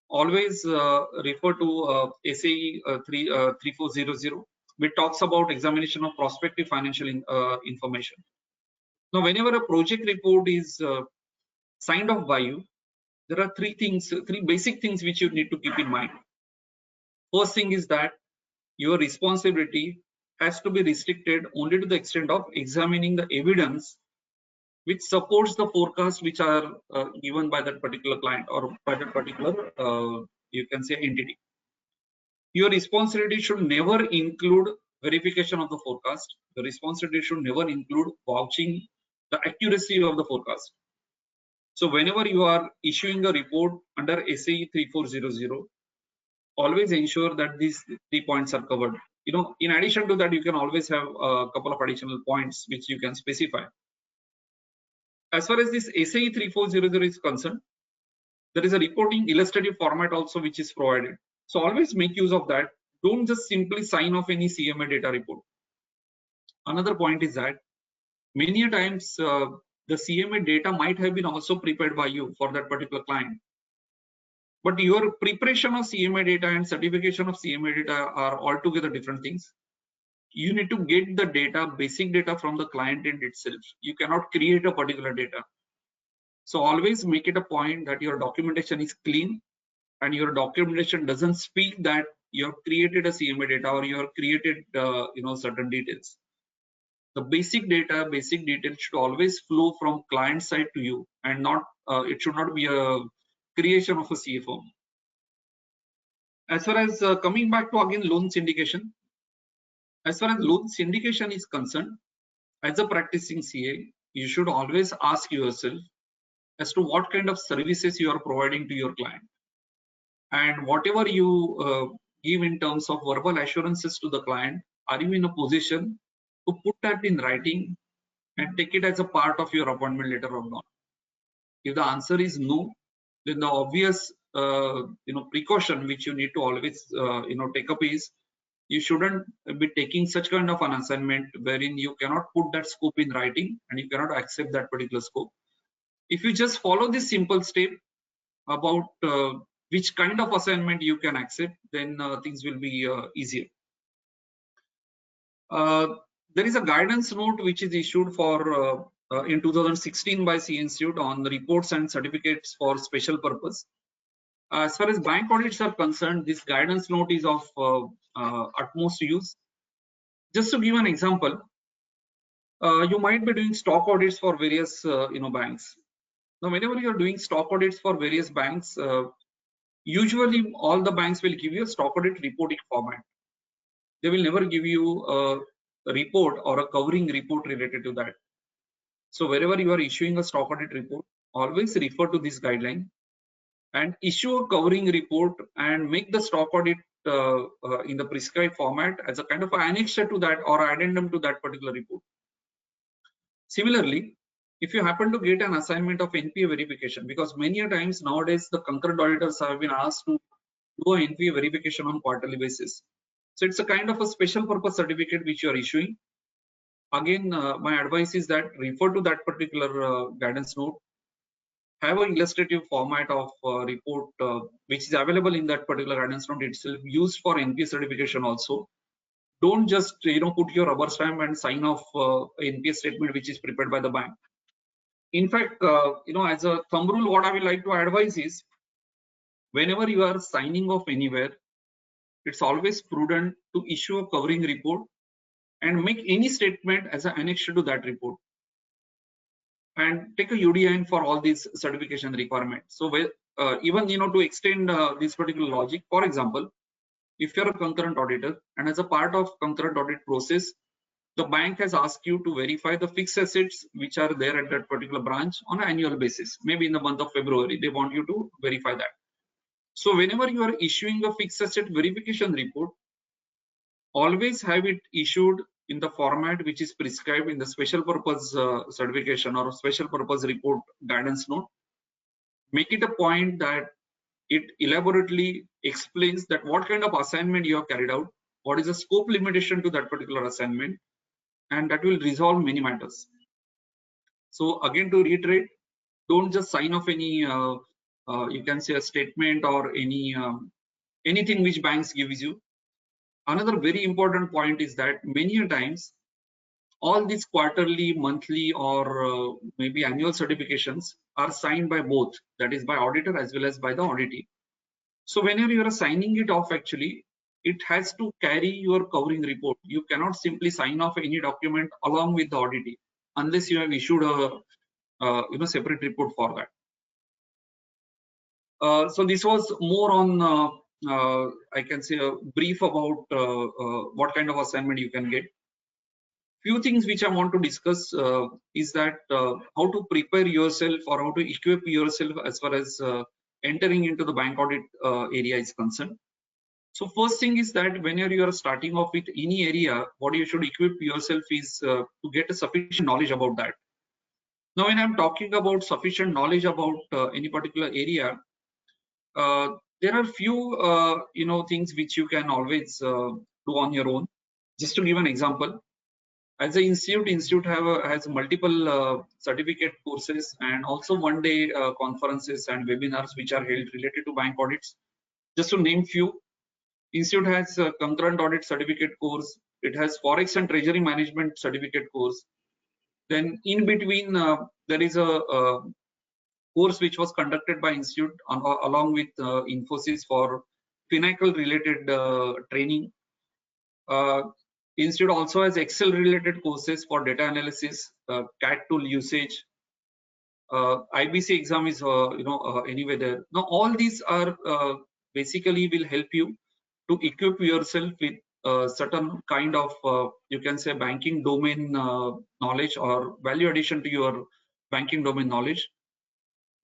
always refer to SAE 3400, which talks about examination of prospective financial information. Now, whenever a project report is signed off by you, there are three basic things which you need to keep in mind. First thing is that your responsibility has to be restricted only to the extent of examining the evidence which supports the forecast which are given by that particular client or by that particular you can say entity. Your responsibility should never include verification of the forecast. The responsibility should never include vouching the accuracy of the forecast. So whenever you are issuing a report under SAE 3400, always ensure that these 3 points are covered. In addition to that, you can always have a couple of additional points which you can specify. As far as this SAE 3400 is concerned, there is a reporting illustrative format also which is provided. So always make use of that. Don't just simply sign off any CMA data report. Another point is that many times the CMA data might have been also prepared by you for that particular client. But your preparation of CMA data and certification of CMA data are altogether different things. You need to get the data, basic data from the client end itself. You cannot create a particular data. So always make it a point that your documentation is clean and your documentation doesn't speak that you have created a CMA data or you have created certain details. The basic data, basic details should always flow from client side to you, and not it should not be a creation of a CFO. As far as coming back to again loan syndication, as far as loan syndication is concerned, as a practicing CA, you should always ask yourself as to what kind of services you are providing to your client, and whatever you give in terms of verbal assurances to the client, are you in a position to put that in writing and take it as a part of your appointment letter or not? If the answer is no, then the obvious precaution which you need to always take up is you shouldn't be taking such kind of an assignment wherein you cannot put that scope in writing and you cannot accept that particular scope. If you just follow this simple step about which kind of assignment you can accept, then things will be easier. There is a guidance note which is issued for in 2016 by CA Institute on the reports and certificates for special purpose. As far as bank audits are concerned, this guidance note is of utmost use. Just to give an example, you might be doing stock audits for various banks. Now, whenever you are doing stock audits for various banks, usually all the banks will give you a stock audit reporting format. They will never give you a report or a covering report related to that. So wherever you are issuing a stock audit report, always refer to this guideline and issue a covering report and make the stock audit in the prescribed format as a kind of annexure to that or addendum to that particular report. Similarly, if you happen to get an assignment of NPA verification, because many times nowadays the concurrent auditors have been asked to do an NPA verification on quarterly basis. So it's a kind of a special purpose certificate which you are issuing. Again, my advice is that refer to that particular guidance note. Have an illustrative format of report which is available in that particular guidance note itself, used for NPA certification also. Don't just put your rubber stamp and sign off NPA statement which is prepared by the bank. In fact, as a thumb rule, what I would like to advise is, whenever you are signing off anywhere, it's always prudent to issue a covering report and make any statement as an annexure to that report, and take a UDIN for all these certification requirements. So even to extend this particular logic, for example, if you're a concurrent auditor and as a part of concurrent audit process, the bank has asked you to verify the fixed assets which are there at that particular branch on an annual basis. Maybe in the month of February, they want you to verify that. So whenever you are issuing a fixed asset verification report, always have it issued in the format which is prescribed in the special purpose certification or special purpose report guidance note. Make it a point that it elaborately explains that what kind of assignment you have carried out, what is the scope limitation to that particular assignment, and that will resolve many matters. So again, to reiterate, don't just sign off any you can say a statement or any anything which banks gives you. Another very important point is that many times all these quarterly, monthly, or maybe annual certifications are signed by both, that is by auditor as well as by the auditee. So whenever you are signing it off, actually it has to carry your covering report. You cannot simply sign off any document along with the auditee unless you have issued a separate report for that. So this was more on I can say a brief about what kind of assignment you can get. Few things which I want to discuss is that how to prepare yourself or how to equip yourself as far as entering into the bank audit area is concerned. So first thing is that whenever you are starting off with any area, what you should equip yourself is to get a sufficient knowledge about that. Now, when I'm talking about sufficient knowledge about any particular area, there are few things which you can always do on your own. Just to give an example, as an institute has multiple certificate courses and also one-day conferences and webinars which are held related to bank audits. Just to name few, institute has a concurrent audit certificate course. It has forex and treasury management certificate course. Then in between there is a course which was conducted by institute along with Infosys for Finacle related training. Institute also has Excel related courses for data analysis, CAD tool usage. IBC exam is anyway there. Now all these are basically will help you to equip yourself with certain kind of you can say banking domain knowledge or value addition to your banking domain knowledge.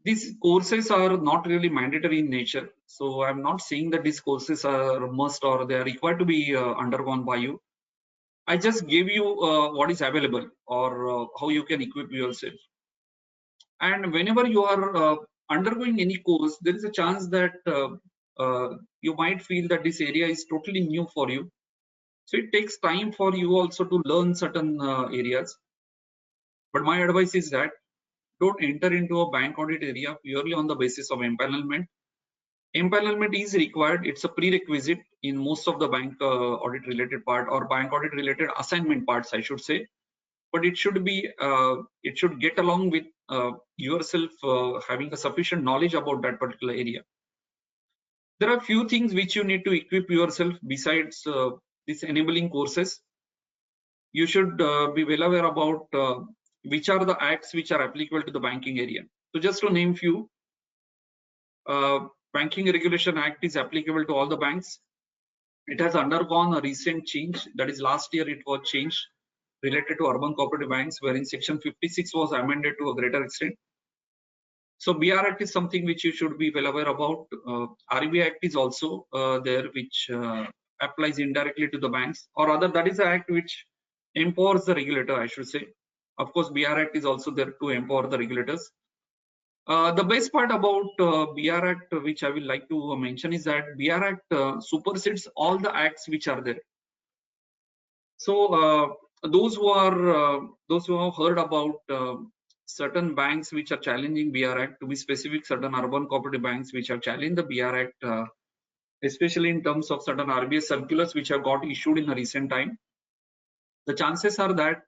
These courses are not really mandatory in nature, so I'm not saying that these courses are must or they are required to be undergone by you. I just gave you what is available or how you can equip yourself. And whenever you are undergoing any course, there is a chance that you might feel that this area is totally new for you. So it takes time for you also to learn certain areas. But my advice is that don't enter into a bank audit area purely on the basis of empanelment. Empanelment is required. It's a prerequisite in most of the bank audit related part or bank audit related assignment parts, I should say. But it should be, it should get along with yourself having a sufficient knowledge about that particular area. There are few things which you need to equip yourself besides these enabling courses. You should be well aware about which are the acts which are applicable to the banking area. So just to name few, Banking Regulation Act is applicable to all the banks. It has undergone a recent change. That is, last year it was changed related to urban cooperative banks, wherein Section 56 was amended to a greater extent. So BR Act is something which you should be well aware about. RBI Act is also there, which applies indirectly to the banks, or rather that is the act which empowers the regulator, I should say. Of course, BR Act is also there to empower the regulators. The best part about BR Act, which I will like to mention, is that BR Act supersedes all the acts which are there. So those who have heard about certain banks which are challenging BR Act, to be specific, certain urban cooperative banks which have challenged the BR Act, especially in terms of certain RBI circulars which have got issued in a recent time, the chances are that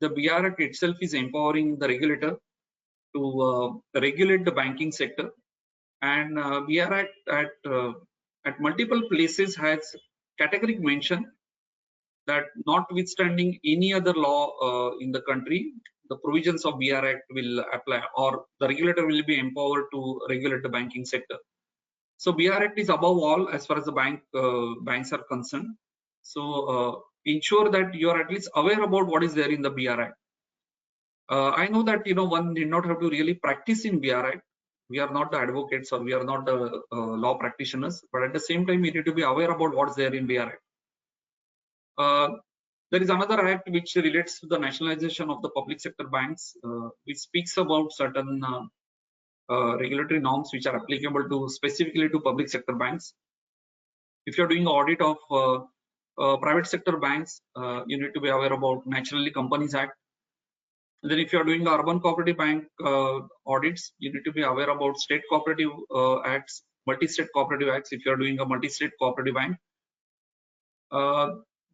the BR Act itself is empowering the regulator to regulate the banking sector, and BR Act at multiple places has categoric mention that notwithstanding any other law in the country, the provisions of BR Act will apply, or the regulator will be empowered to regulate the banking sector. So BR Act is above all as far as the banks are concerned. So ensure that you are at least aware about what is there in the BR Act. I know that one did not have to really practice in BR Act. We are not the advocates or we are not the law practitioners, but at the same time we need to be aware about what's there in BR Act. There is another act which relates to the nationalization of the public sector banks, which speaks about certain regulatory norms which are applicable to specifically to public sector banks. If you're doing audit of private sector banks, you need to be aware about Naturally Companies Act. Then if you are doing urban cooperative bank audits, you need to be aware about state cooperative acts, multi-state cooperative acts if you are doing a multi-state cooperative bank.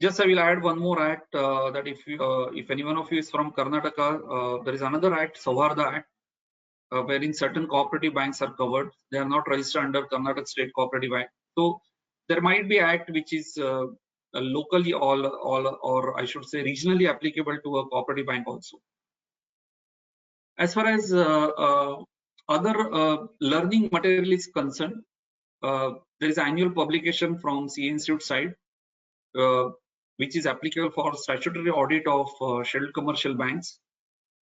Just I will add one more act that if any one of you is from Karnataka, there is another act, Saubharda Act, wherein certain cooperative banks are covered. They are not registered under Karnataka State Cooperative Act. So there might be act which is locally or I should say regionally applicable to a cooperative bank also. As far as other learning material is concerned, there is annual publication from CA Institute side, which is applicable for statutory audit of scheduled commercial banks.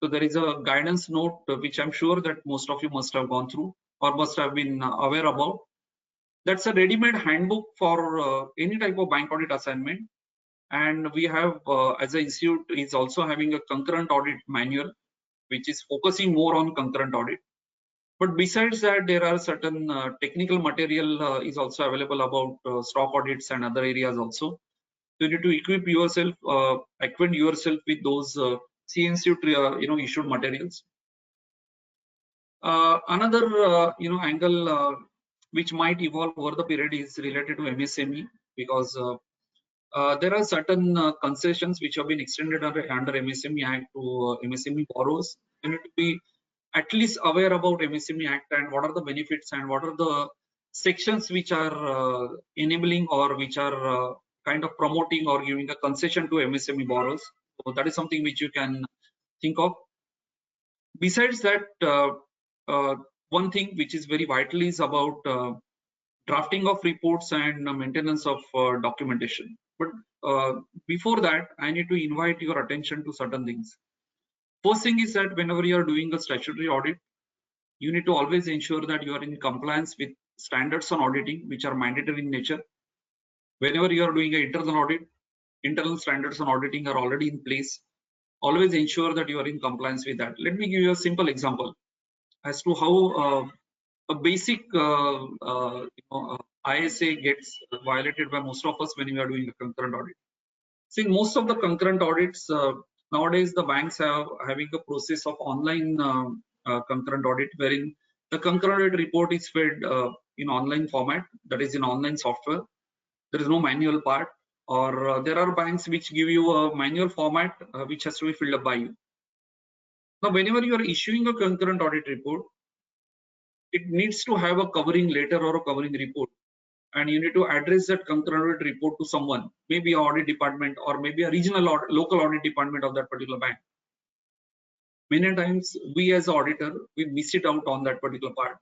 So there is a guidance note which I'm sure that most of you must have gone through or must have been aware about. That's a ready-made handbook for any type of bank audit assignment. And we have, as an institute, is also having a concurrent audit manual, which is focusing more on concurrent audit. But besides that, there are certain technical material is also available about stock audits and other areas also. So you need to equip yourself, acquaint yourself with those CA Institute issued materials. Another angle which might evolve over the period is related to MSME, because there are certain concessions which have been extended under MSME Act to MSME borrowers. You need to be at least aware about MSME Act and what are the benefits and what are the sections which are enabling or which are kind of promoting or giving a concession to MSME borrowers. So that is something which you can think of. Besides that, one thing which is very vital is about drafting of reports and maintenance of documentation. But before that, I need to invite your attention to certain things. First thing is that whenever you are doing a statutory audit, you need to always ensure that you are in compliance with standards on auditing, which are mandatory in nature. Whenever you are doing an internal audit, internal standards on auditing are already in place. Always ensure that you are in compliance with that. Let me give you a simple example as to how a basic ISA gets violated by most of us when we are doing a concurrent audit. See, most of the concurrent audits nowadays, the banks are having a process of online concurrent audit, wherein the concurrent audit report is fed in online format, that is in online software. There is no manual part, or there are banks which give you a manual format which has to be filled up by you. Now, whenever you are issuing a concurrent audit report, it needs to have a covering letter or a covering report, and you need to address that concurrent audit report to someone, maybe an audit department or maybe a regional or local audit department of that particular bank. Many times we as auditor, we miss it out on that particular part.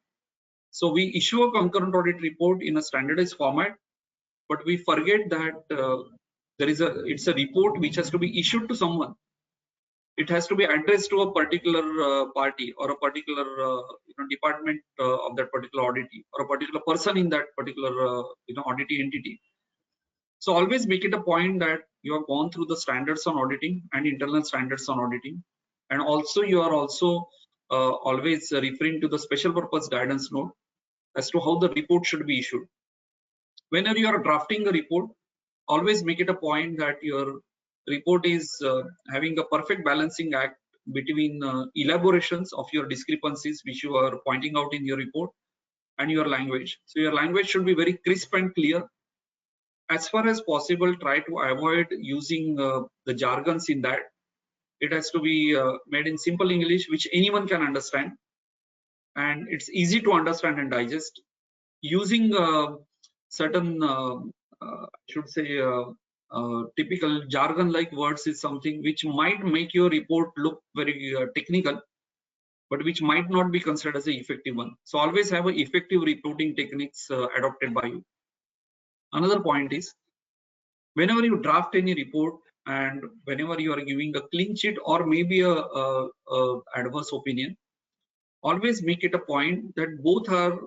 So we issue a concurrent audit report in a standardized format, but we forget that it's a report which has to be issued to someone. It has to be addressed to a particular party or a particular department of that particular auditee or a particular person in that particular auditee entity. So always make it a point that you have gone through the standards on auditing and internal standards on auditing, and also you are also always referring to the special purpose guidance note as to how the report should be issued. Whenever you are drafting a report, always make it a point that your report is having a perfect balancing act between elaborations of your discrepancies which you are pointing out in your report and your language. So your language should be very crisp and clear. As far as possible, try to avoid using the jargons in that. It has to be made in simple English which anyone can understand, and it's easy to understand and digest. Using certain should say typical jargon like words is something which might make your report look very technical, but which might not be considered as an effective one. So always have an effective reporting techniques adopted by you. Another point is, whenever you draft any report and whenever you are giving a clean sheet or maybe a adverse opinion, always make it a point that both are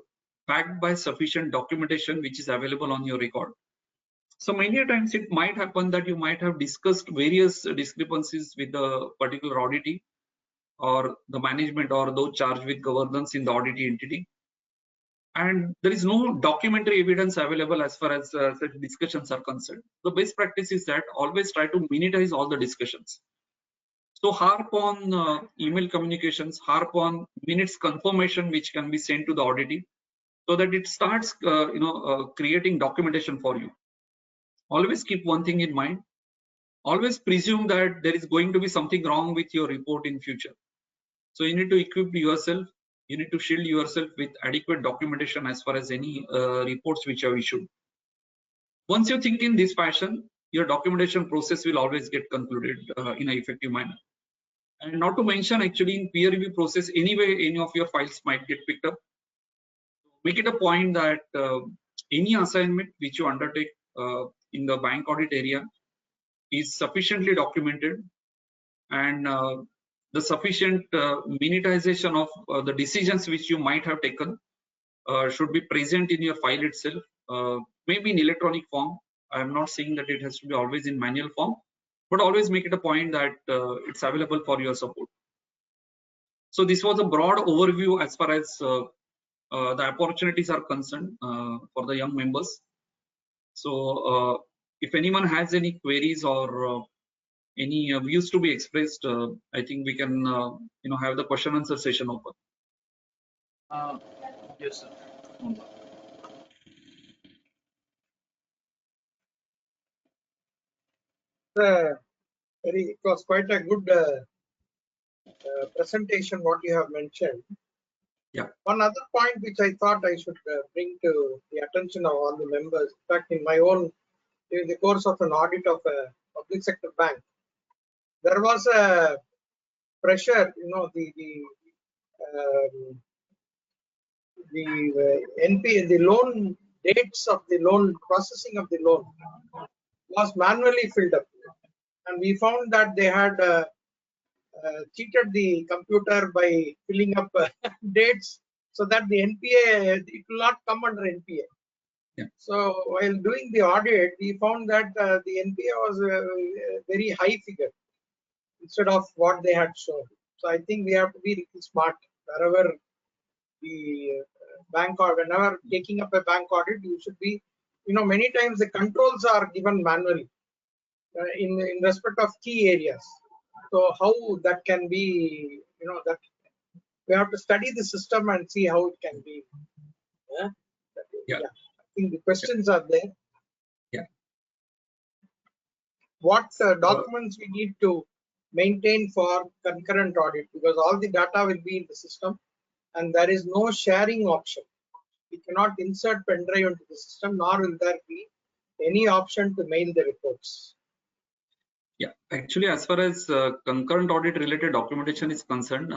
backed by sufficient documentation which is available on your record. So many times it might happen that you might have discussed various discrepancies with the particular auditee or the management or those charged with governance in the auditee entity. and there is no documentary evidence available as far as such discussions are concerned. The best practice is that always try to minimize all the discussions. So harp on email communications, harp on minutes confirmation which can be sent to the auditee, so that it starts creating documentation for you. Always keep one thing in mind. Always presume that there is going to be something wrong with your report in future. So you need to equip yourself, you need to shield yourself with adequate documentation as far as any reports which are issued. Once you think in this fashion, your documentation process will always get concluded in an effective manner. And not to mention, actually, in peer review process, anyway, any of your files might get picked up. Make it a point that any assignment which you undertake in the bank audit area is sufficiently documented, and the sufficient minutization of the decisions which you might have taken should be present in your file itself, maybe in electronic form. I am not saying that it has to be always in manual form, but always make it a point that it's available for your support. So this was a broad overview as far as the opportunities are concerned for the young members. So if anyone has any queries or any views to be expressed, I think we can have the question answer session open. Yes, sir. It was quite a good presentation what you have mentioned. Yeah. One other point which I thought I should bring to the attention of all the members. In fact, in my own, in the course of an audit of a public sector bank, there was a pressure, the loan dates of the loan processing of the loan was manually filled up, and we found that they had cheated the computer by filling up dates so that the NPA, it will not come under NPA. Yeah. So while doing the audit, we found that the NPA was a very high figure instead of what they had shown. So I think we have to be really smart wherever the bank, or whenever taking up a bank audit, you should be, many times the controls are given manually in respect of key areas. So how that can be, that we have to study the system and see how it can be. Yeah. I think the questions are there. Yeah. What documents we need to maintain for concurrent audit, because all the data will be in the system and there is no sharing option. We cannot insert pen drive into the system, nor will there be any option to mail the reports. Yeah, actually, as far as concurrent audit related documentation is concerned,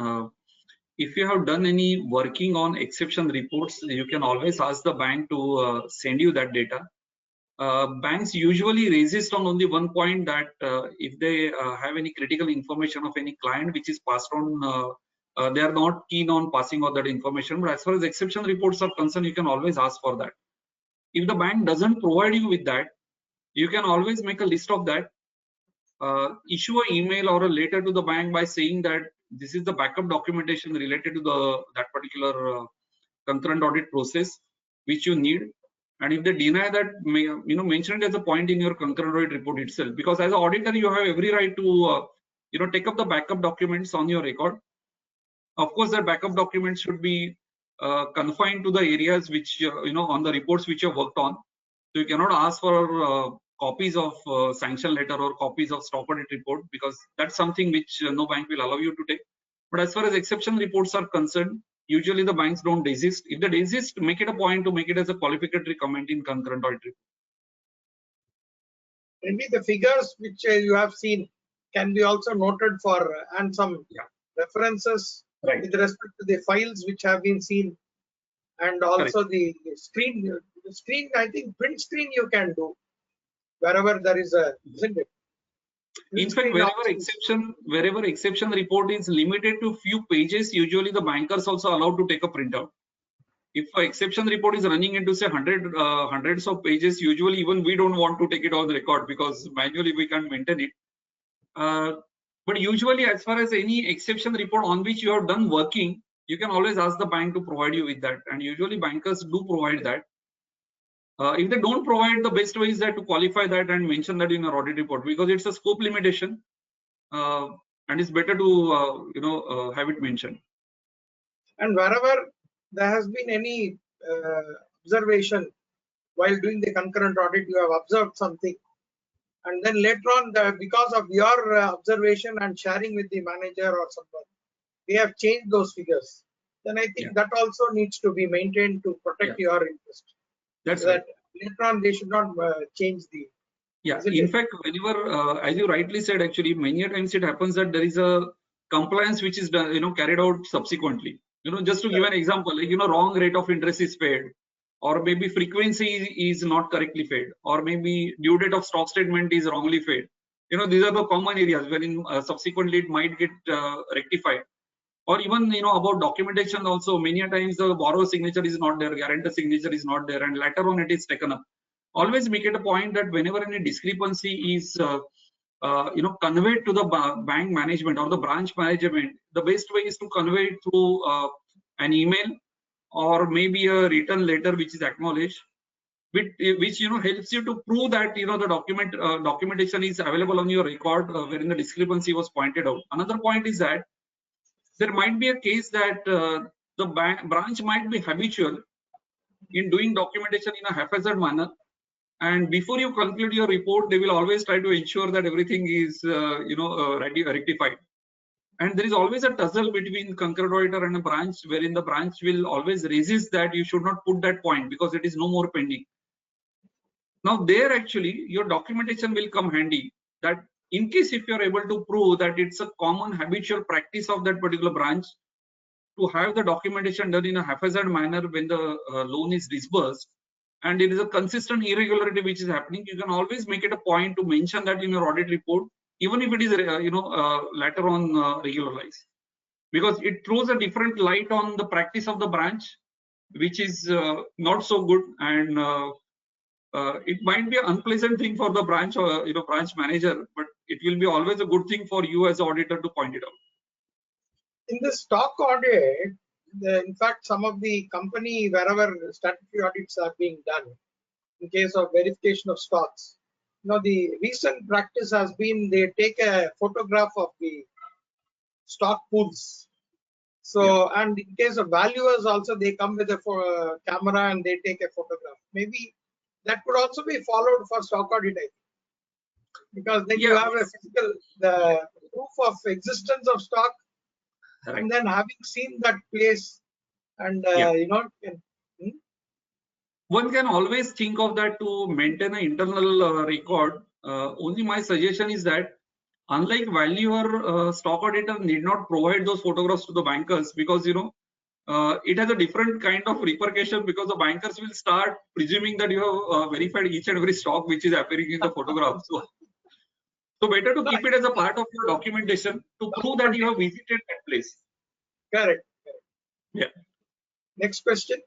if you have done any working on exception reports, you can always ask the bank to send you that data. Banks usually resist on only one point, that if they have any critical information of any client which is passed on, they are not keen on passing on that information. But as far as exception reports are concerned, you can always ask for that. If the bank doesn't provide you with that, you can always make a list of that. Issue an email or a letter to the bank by saying that this is the backup documentation related to that particular concurrent audit process which you need, and if they deny that, mention it as a point in your concurrent audit report itself, because as an auditor you have every right to take up the backup documents on your record. Of course, that backup documents should be confined to the areas which on the reports which you have worked on. So you cannot ask for copies of sanction letter or copies of stop audit report, because that's something which no bank will allow you to take. But as far as exception reports are concerned, usually the banks don't desist. If they desist, make it a point to make it as a qualificatory comment in concurrent audit report. Maybe the figures which you have seen can be also noted for and some references with respect to the files which have been seen, and also the screen. The screen, I think print screen you can do wherever there is a, isn't it? In fact, wherever exception report is limited to few pages, usually the bankers also allowed to take a printout. If an exception report is running into say hundreds of pages, usually even we don't want to take it on the record, because manually we can't maintain it. But usually, as far as any exception report on which you have done working, you can always ask the bank to provide you with that, and usually bankers do provide that. If they don't provide, the best way is that to qualify that and mention that in your audit report, because it's a scope limitation, and it's better to have it mentioned. And wherever there has been any observation while doing the concurrent audit, you have observed something, and then later on, because of your observation and sharing with the manager or someone, we have changed those figures, then I think that also needs to be maintained to protect your interest. That's so that later on they should not change the. In fact, whenever, as you rightly said, actually, many times it happens that there is a compliance which is done, carried out subsequently. Just to give an example, like, wrong rate of interest is paid, or maybe frequency is not correctly paid, or maybe due date of stock statement is wrongly paid. These are the common areas wherein subsequently it might get rectified. Or even about documentation also, many times the borrower signature is not there, guarantor signature is not there, and later on it is taken up. Always make it a point that whenever any discrepancy is conveyed to the bank management or the branch management, the best way is to convey it through an email or maybe a written letter which is acknowledged, which helps you to prove that the documentation is available on your record wherein the discrepancy was pointed out. Another point is that there might be a case that the branch might be habitual in doing documentation in a haphazard manner, and before you conclude your report, they will always try to ensure that everything is rectified. And there is always a tussle between concurrent auditor and a branch, wherein the branch will always resist that you should not put that point because it is no more pending. Now there actually your documentation will come handy, that in case if you are able to prove that it's a common habitual practice of that particular branch to have the documentation done in a haphazard manner when the loan is disbursed, and it is a consistent irregularity which is happening, you can always make it a point to mention that in your audit report, even if it is later on regularized, because it throws a different light on the practice of the branch, which is not so good, and it might be an unpleasant thing for the branch or branch manager, but it will be always a good thing for you as an auditor to point it out. In the stock audit, in fact, some of the company, wherever statutory audits are being done, in case of verification of stocks, the recent practice has been they take a photograph of the stock pools. So, and in case of valuers also, they come with a camera and they take a photograph. Maybe that could also be followed for stock audit, I think. Because then you have a physical, the proof of existence of stock, and then having seen that place, and one can always think of that to maintain an internal record. Only my suggestion is that, unlike valuer, stock auditor need not provide those photographs to the bankers, because it has a different kind of repercussion, because the bankers will start presuming that you have verified each and every stock which is appearing in the photograph. So better to keep it as a part of your documentation to prove that you have visited that place. Correct. Yeah. Next question.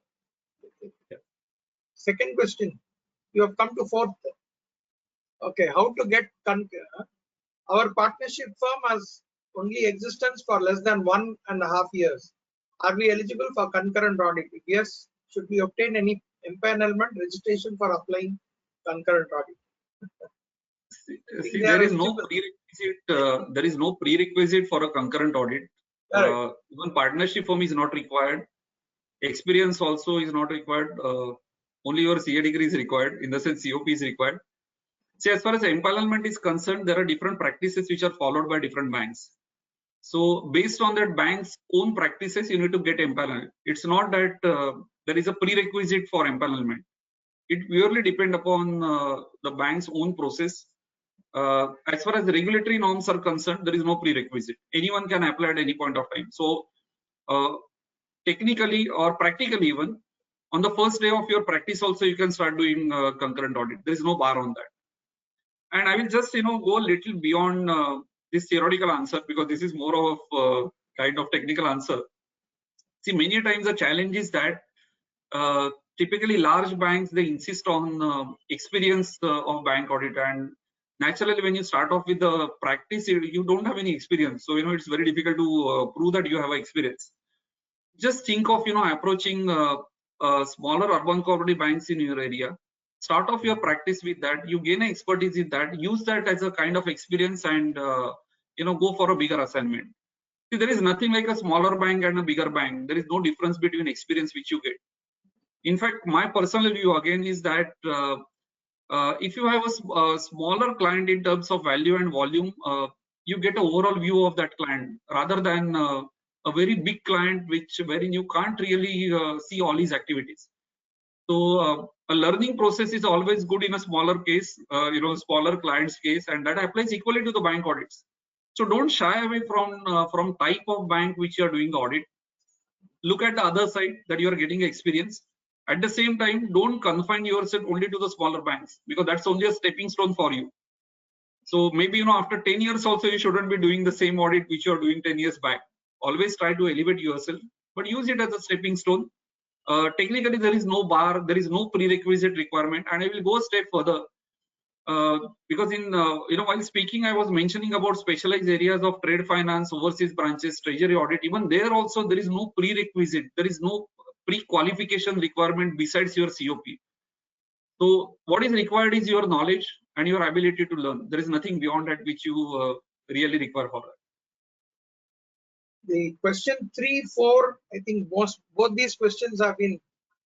Second question. You have come to fourth. Okay. How to get our partnership firm has only existence for less than 1.5 years. Are we eligible for concurrent audit? If yes, should we obtain any empanelment registration for applying concurrent audit? See, there is no prerequisite. There is no prerequisite for a concurrent audit. Even partnership firm is not required. Experience also is not required. Only your CA degree is required. In the sense, COP is required. See, as far as empanelment is concerned, there are different practices which are followed by different banks. So, based on that bank's own practices, you need to get empaneled. It's not that there is a prerequisite for empanelment. It purely depends upon the bank's own process. As far as the regulatory norms are concerned, there is no prerequisite. Anyone can apply at any point of time. So, technically or practically even, on the first day of your practice also, you can start doing concurrent audit. There is no bar on that. And I will just go a little beyond this theoretical answer, because this is more of kind of technical answer. See, many times the challenge is that typically large banks, they insist on experience of bank audit, and naturally when you start off with the practice, you don't have any experience. So it's very difficult to prove that you have experience. just think of approaching smaller urban cooperative banks in your area. Start off your practice with that. You gain expertise in that. Use that as a kind of experience, and go for a bigger assignment. See, there is nothing like a smaller bank and a bigger bank. There is no difference between experience which you get. In fact, my personal view again is that if you have a smaller client in terms of value and volume, you get an overall view of that client rather than a very big client wherein you can't really see all his activities. So a learning process is always good in a smaller case, smaller client's case, and that applies equally to the bank audits. So don't shy away from type of bank which you are doing the audit. Look at the other side that you are getting experience. At the same time, don't confine yourself only to the smaller banks, because that's only a stepping stone for you. So maybe after 10 years also you shouldn't be doing the same audit which you are doing 10 years back. Always try to elevate yourself, but use it as a stepping stone. Technically, there is no bar, there is no prerequisite requirement, and I will go a step further. Because in while speaking, I was mentioning about specialized areas of trade finance, overseas branches, treasury audit. Even there also there is no prerequisite, there is no pre-qualification requirement besides your COP. So what is required is your knowledge and your ability to learn. There is nothing beyond that which you really require for that. The question 3, 4, I think both these questions have been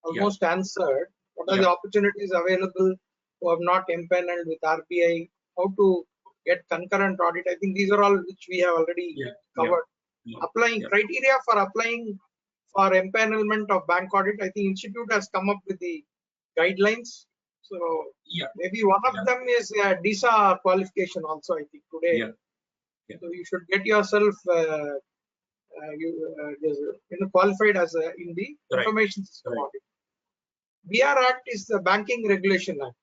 almost answered. What are the opportunities available who have not empaneled with RBI? How to get concurrent audit? I think these are all which we have already covered. Applying criteria for applying for empanelment of bank audit. I think Institute has come up with the guidelines. So maybe one of them is DISA qualification also, I think today. So you should get yourself qualified as in the information system audit. BR Act is the Banking Regulation Act,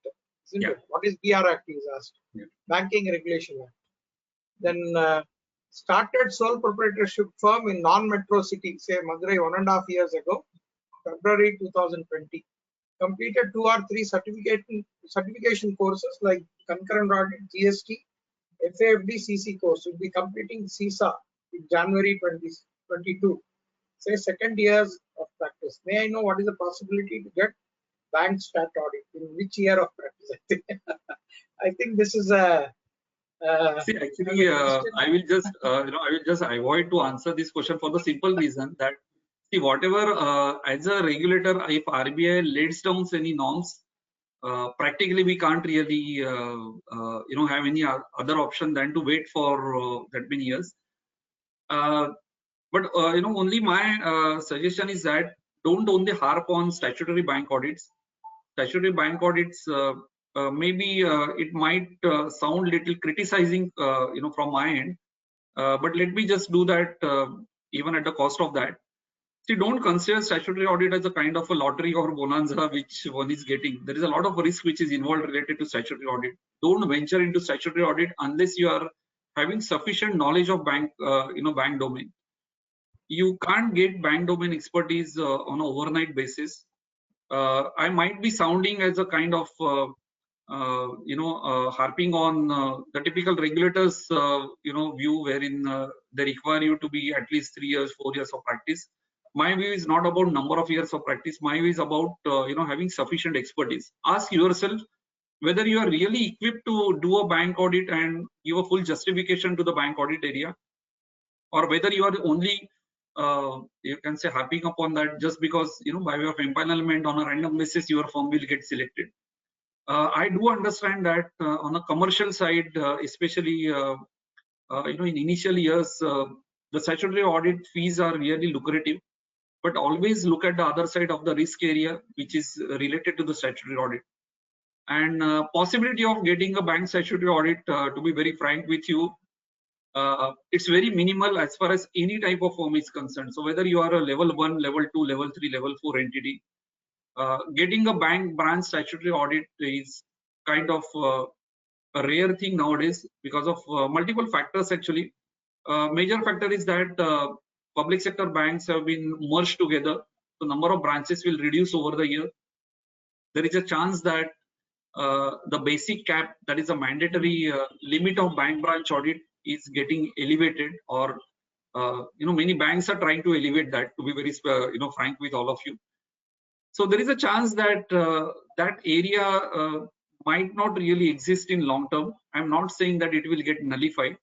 isn't it? What is BR Act is asked? Banking Regulation Act. Then started sole proprietorship firm in non-metro city, say Madurai 1.5 years ago, February 2020. Completed 2 or 3 certification courses like concurrent audit, GST, FAFD, CC course. Will be completing CISA in January 2022. Say 2nd years of practice. May I know what is the possibility to get bank stat audit in which year of practice? I think this is a. See, actually, I will just avoid to answer this question for the simple reason that, see, whatever as a regulator, if RBI lays down any norms, practically we can't really have any other option than to wait for that many years. But only my suggestion is that don't only harp on statutory bank audits. Statutory bank audits, maybe it might sound little criticizing, from my end, but let me just do that even at the cost of that. See, don't consider statutory audit as a kind of a lottery or bonanza which one is getting. There is a lot of risk which is involved related to statutory audit. Don't venture into statutory audit unless you are having sufficient knowledge of bank domain. You can't get bank domain expertise on an overnight basis. I might be sounding as a kind of harping on the typical regulators view, wherein they require you to be at least 3 years, 4 years of practice. My view is not about number of years of practice. My view is about having sufficient expertise. Ask yourself whether you are really equipped to do a bank audit and give a full justification to the bank audit area, or whether you are only you can say harping upon that just because by way of empanelment on a random basis your firm will get selected. I do understand that on a commercial side, especially in initial years, the statutory audit fees are really lucrative. But always look at the other side of the risk area, which is related to the statutory audit. And possibility of getting a bank statutory audit, to be very frank with you, it's very minimal as far as any type of firm is concerned. So whether you are a level 1, level 2, level 3, level 4 entity, getting a bank branch statutory audit is kind of a rare thing nowadays because of multiple factors actually. Major factor is that public sector banks have been merged together. The number of branches will reduce over the year. There is a chance that the basic cap, that is a mandatory limit of bank branch audit, is getting elevated, or many banks are trying to elevate that, to be very frank with all of you. So there is a chance that that area might not really exist in long term. I'm not saying that it will get nullified,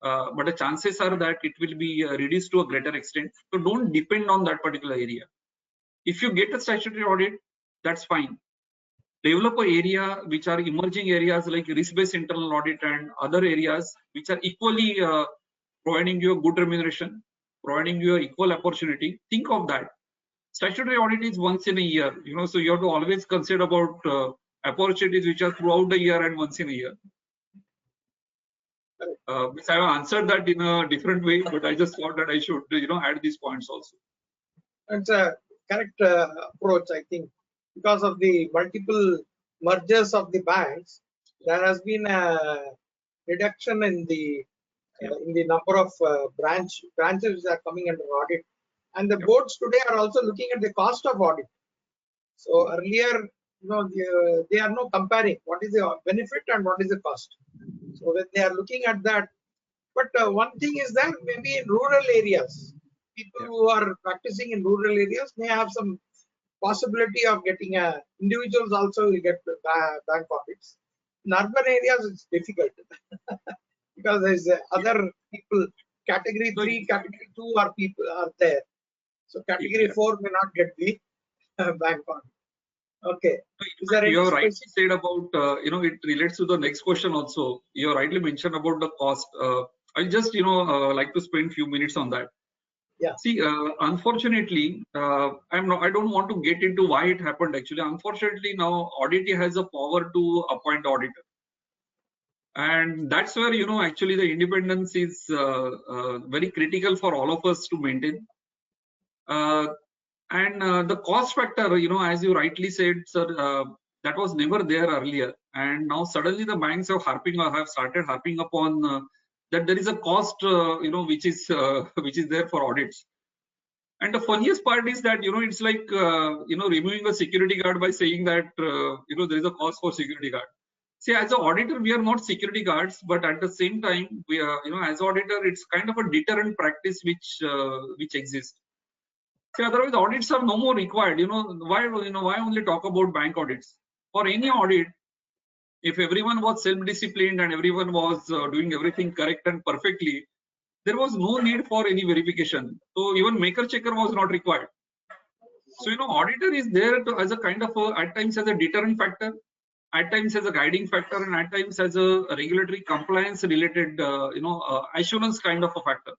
but the chances are that it will be reduced to a greater extent. So don't depend on that particular area. If you get a statutory audit, that's fine. Develop an area which are emerging areas like risk-based internal audit and other areas which are equally providing you a good remuneration, providing you an equal opportunity. Think of that. Statutory audit is once in a year, so you have to always consider about opportunities which are throughout the year and once in a year. Which I have answered that in a different way, but I just thought that I should, add these points also. It's a correct approach, I think, because of the multiple mergers of the banks. There has been a reduction in the number of branches which are coming under audit, and the boards today are also looking at the cost of audit. So earlier, they are not comparing what is the benefit and what is the cost. So when they are looking at that, but one thing is that maybe in rural areas, people who are practicing in rural areas may have some possibility of getting individuals also will get bank audits. In urban areas, it's difficult because there's other people. Category 3, category 2 are people are there. So category 4 may not get the bank audit. Okay. You rightly said about, it relates to the next question also. You rightly mentioned about the cost. I just, like to spend a few minutes on that. Yeah. See, unfortunately, I don't want to get into why it happened actually. Unfortunately, now audit has a power to appoint auditor. And that's where, actually the independence is very critical for all of us to maintain. And the cost factor, as you rightly said, sir, that was never there earlier. And now suddenly the banks have started harping upon that there is a cost, which is there for audits. And the funniest part is that, it's like, removing a security guard by saying that, there is a cost for security guard. See, as an auditor, we are not security guards, but at the same time, we are, as auditor, it's kind of a deterrent practice which exists. See, otherwise audits are no more required. Why only talk about bank audits? For any audit, if everyone was self-disciplined and everyone was doing everything correct and perfectly, there was no need for any verification. So even maker checker was not required. So auditor is there as a kind of at times as a deterrent factor, at times as a guiding factor, and at times as a regulatory compliance related assurance kind of a factor.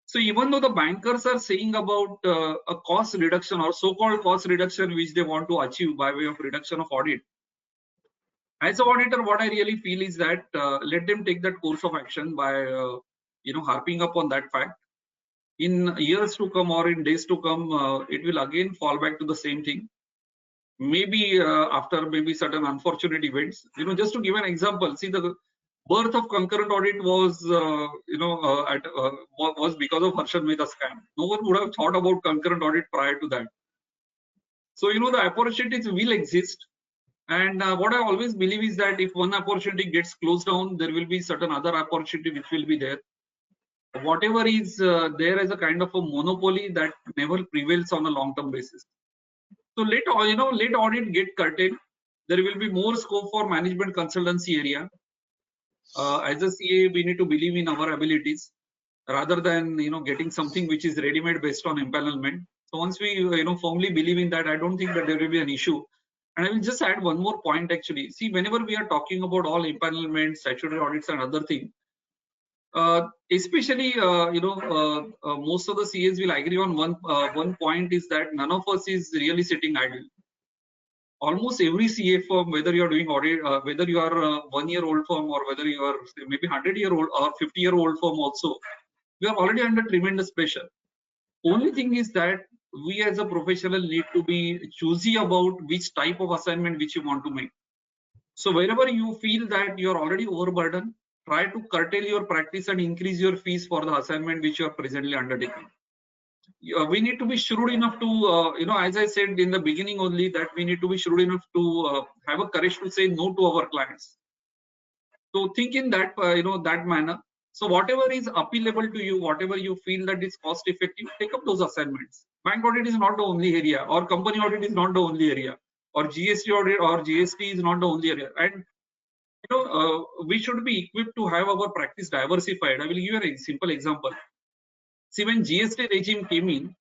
So even though the bankers are saying about a cost reduction or so-called cost reduction which they want to achieve by way of reduction of audit, as an auditor, what I really feel is that let them take that course of action by harping up on that fact. In years to come or in days to come, it will again fall back to the same thing. Maybe after maybe certain unfortunate events. Just to give an example, see the birth of concurrent audit was was because of Harshad Mehta scam. No one would have thought about concurrent audit prior to that. So the opportunities will exist, and what I always believe is that if one opportunity gets closed down, there will be certain other opportunity which will be there. Whatever is there as a kind of a monopoly that never prevails on a long-term basis. So let audit get curtailed. There will be more scope for management consultancy area. As a CA, we need to believe in our abilities rather than getting something which is ready-made based on empanelment. So once we firmly believe in that, I don't think that there will be an issue. And I will just add one more point actually. See, whenever we are talking about all empanelment, statutory audits, and other things, especially most of the CAs will agree on one point is that none of us is really sitting idle. Almost every CA firm, whether you are doing audit, whether you are a 1-year-old firm or whether you are maybe 100-year-old or 50-year-old firm also, we are already under tremendous pressure. Only thing is that we as a professional need to be choosy about which type of assignment which you want to make. So wherever you feel that you are already overburdened, try to curtail your practice and increase your fees for the assignment which you are presently undertaking. We need to be shrewd enough to, as I said in the beginning only, that we need to be shrewd enough to have a courage to say no to our clients. So think in that, that manner. So whatever is appealable to you, whatever you feel that is cost effective, take up those assignments. Bank audit is not the only area, or company audit is not the only area, or GST audit or GST is not the only area. And we should be equipped to have our practice diversified. I will give you a simple example. See, when GST regime came in,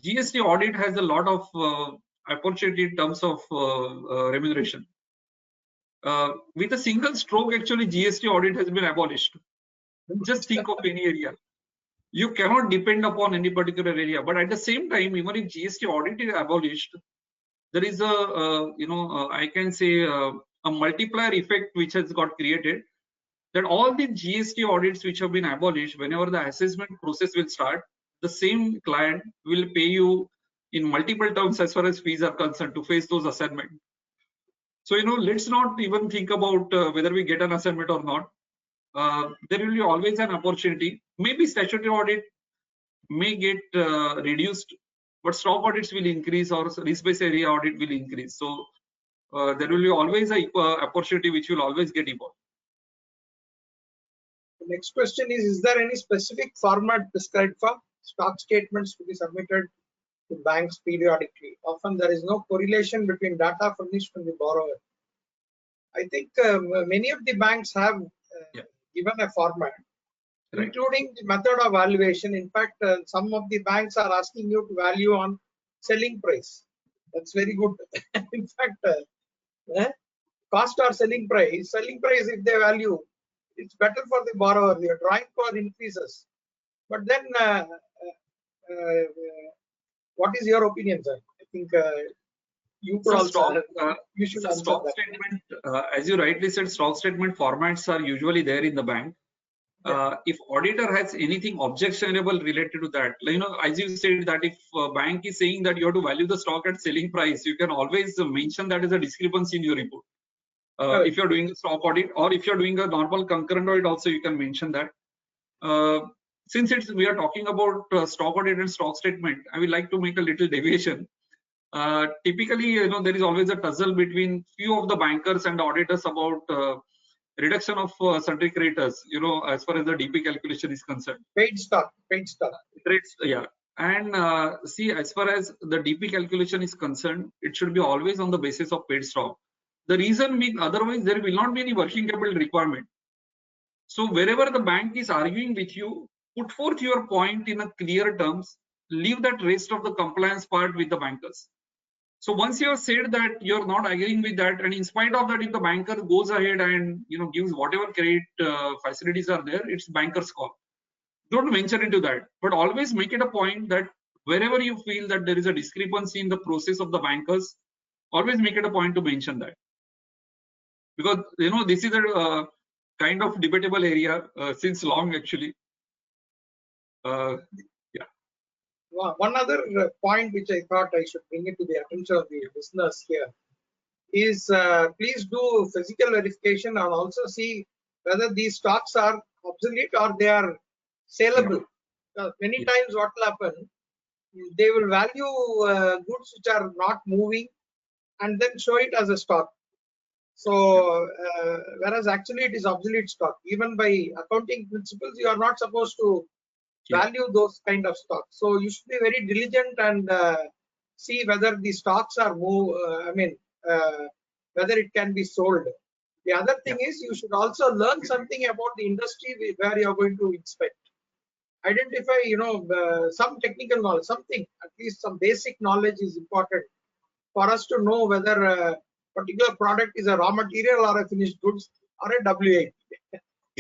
GST audit has a lot of opportunity in terms of remuneration. With a single stroke, actually, GST audit has been abolished. Just think of any area. You cannot depend upon any particular area. But at the same time, even if GST audit is abolished, there is a, I can say a multiplier effect which has got created, that all the GST audits which have been abolished, whenever the assessment process will start, the same client will pay you in multiple terms as far as fees are concerned to face those assignment. So, let's not even think about whether we get an assignment or not. There will be always an opportunity. Maybe statutory audit may get reduced, but stock audits will increase, or risk-based area audit will increase. So there will be always a opportunity which will always get evolved. The next question is there any specific format prescribed for stock statements to be submitted to banks periodically? Often there is no correlation between data furnished from the borrower. I think many of the banks have given a format, Right. including the method of valuation. In fact, some of the banks are asking you to value on selling price. That's very good. In fact, cost or selling price, if they value, it's better for the borrower. They are drawing for increases. But then, what is your opinion, sir? I think you could also you should answer stock that. statement, as you rightly said, stock statement formats are usually there in the bank. If auditor has anything objectionable related to that, as you said, that if a bank is saying that you have to value the stock at selling price, you can always mention that as a discrepancy in your report. If you're doing a stock audit, or if you're doing a normal concurrent audit, also you can mention that. Since we are talking about stock audit and stock statement, I would like to make a little deviation. Typically, there is always a tussle between few of the bankers and auditors about reduction of sundry creditors, as far as the DP calculation is concerned. Paid stock. Rates, yeah. And see, as far as the DP calculation is concerned, it should be always on the basis of paid stock. The reason being, otherwise there will not be any working capital requirement. So wherever the bank is arguing with you, put forth your point in a clear terms, leave that rest of the compliance part with the bankers. So once you have said that you're not agreeing with that, and in spite of that, if the banker goes ahead and gives whatever credit facilities are there, it's banker's call. Don't venture into that, but always make it a point that wherever you feel that there is a discrepancy in the process of the bankers, always make it a point to mention that, because this is a kind of debatable area since long, actually. One other point which I thought I should bring it to the attention of the listeners here is please do physical verification and also see whether these stocks are obsolete or they are saleable. Many times what will happen, they will value goods which are not moving and then show it as a stock. So whereas actually it is obsolete stock. Even by accounting principles, you are not supposed to value those kind of stocks. So you should be very diligent and see whether the stocks are whether it can be sold. The other thing is you should also learn something about the industry where you are going to inspect. Identify, some technical knowledge, something, at least some basic knowledge is important for us to know whether a particular product is a raw material or a finished goods or a WIP.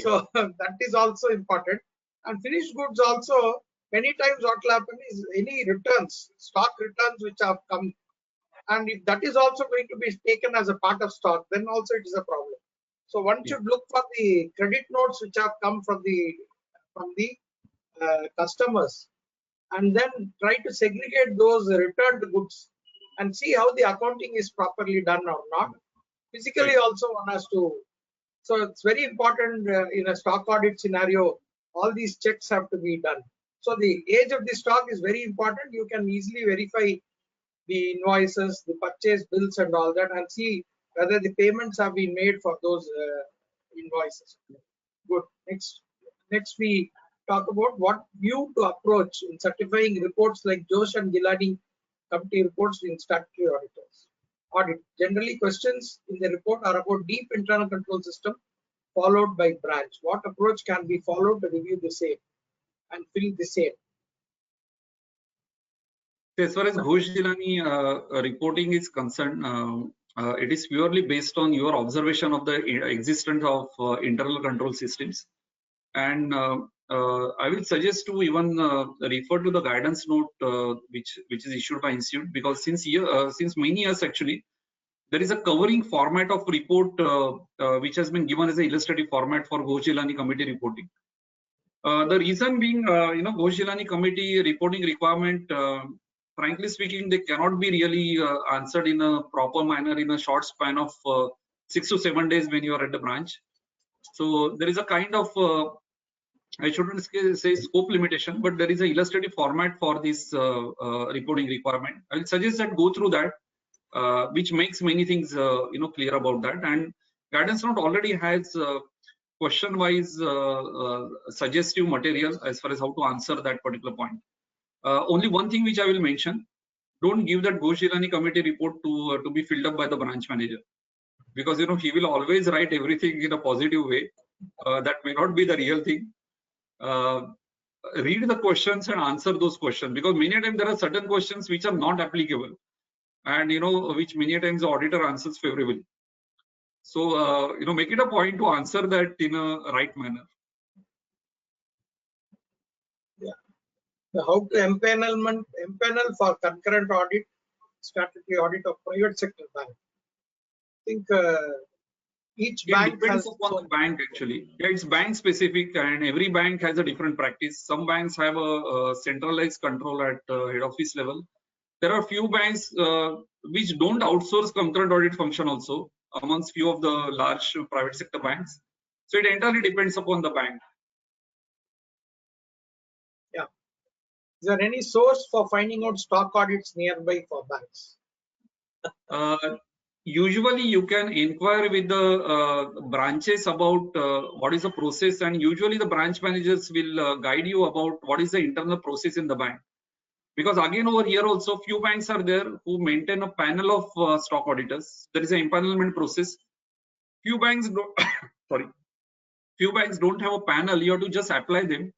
So that is also important. And finished goods also, many times what will happen is any returns, stock returns which have come, and if that is also going to be taken as a part of stock, then also it is a problem. So one should look for the credit notes which have come from the customers, and then try to segregate those returned goods and see how the accounting is properly done or not. Physically also one has to. So it's very important in a stock audit scenario, all these checks have to be done. So the age of the stock is very important. You can easily verify the invoices, the purchase bills and all that, and see whether the payments have been made for those invoices. Good. Next. Next, we talk about what view to approach in certifying reports like Joshi and Gilani committee reports in statutory audit. Generally, questions in the report are about deep internal control system followed by branch. What approach can be followed to review the same and fill the same? As far as Ghosh Gilani reporting is concerned, it is purely based on your observation of the existence of internal control systems. And I will suggest to even refer to the guidance note which is issued by Institute, because since many years actually, there is a covering format of report which has been given as an illustrative format for Ghosh Gilani committee reporting. The reason being, Ghosh Gilani committee reporting requirement, frankly speaking, they cannot be really answered in a proper manner in a short span of 6 to 7 days when you are at the branch. So there is a kind of I shouldn't say scope limitation, but there is an illustrative format for this reporting requirement. I will suggest that go through that, which makes many things clear about that. And guidance note already has question-wise suggestive material as far as how to answer that particular point. Only one thing which I will mention: don't give that Ghosh Gilani committee report to be filled up by the branch manager, because he will always write everything in a positive way. That may not be the real thing. Read the questions and answer those questions, because many times there are certain questions which are not applicable, and which many times the auditor answers favorably. So make it a point to answer that in a right manner. Yeah. How to empanel for concurrent audit, statutory audit of private sector bank. I think each bank depends has upon the bank actually. Yeah, it's bank specific, and every bank has a different practice. Some banks have a centralized control at head office level. There are few banks which don't outsource concurrent audit function also amongst few of the large private sector banks. So it entirely depends upon the bank. Yeah. Is there any source for finding out stock audits nearby for banks? Usually you can inquire with the branches about what is the process, and usually the branch managers will guide you about what is the internal process in the bank. Because again, over here also few banks are there who maintain a panel of stock auditors. There is an empanelment process. Few banks don't sorry, few banks don't have a panel. You have to just apply them,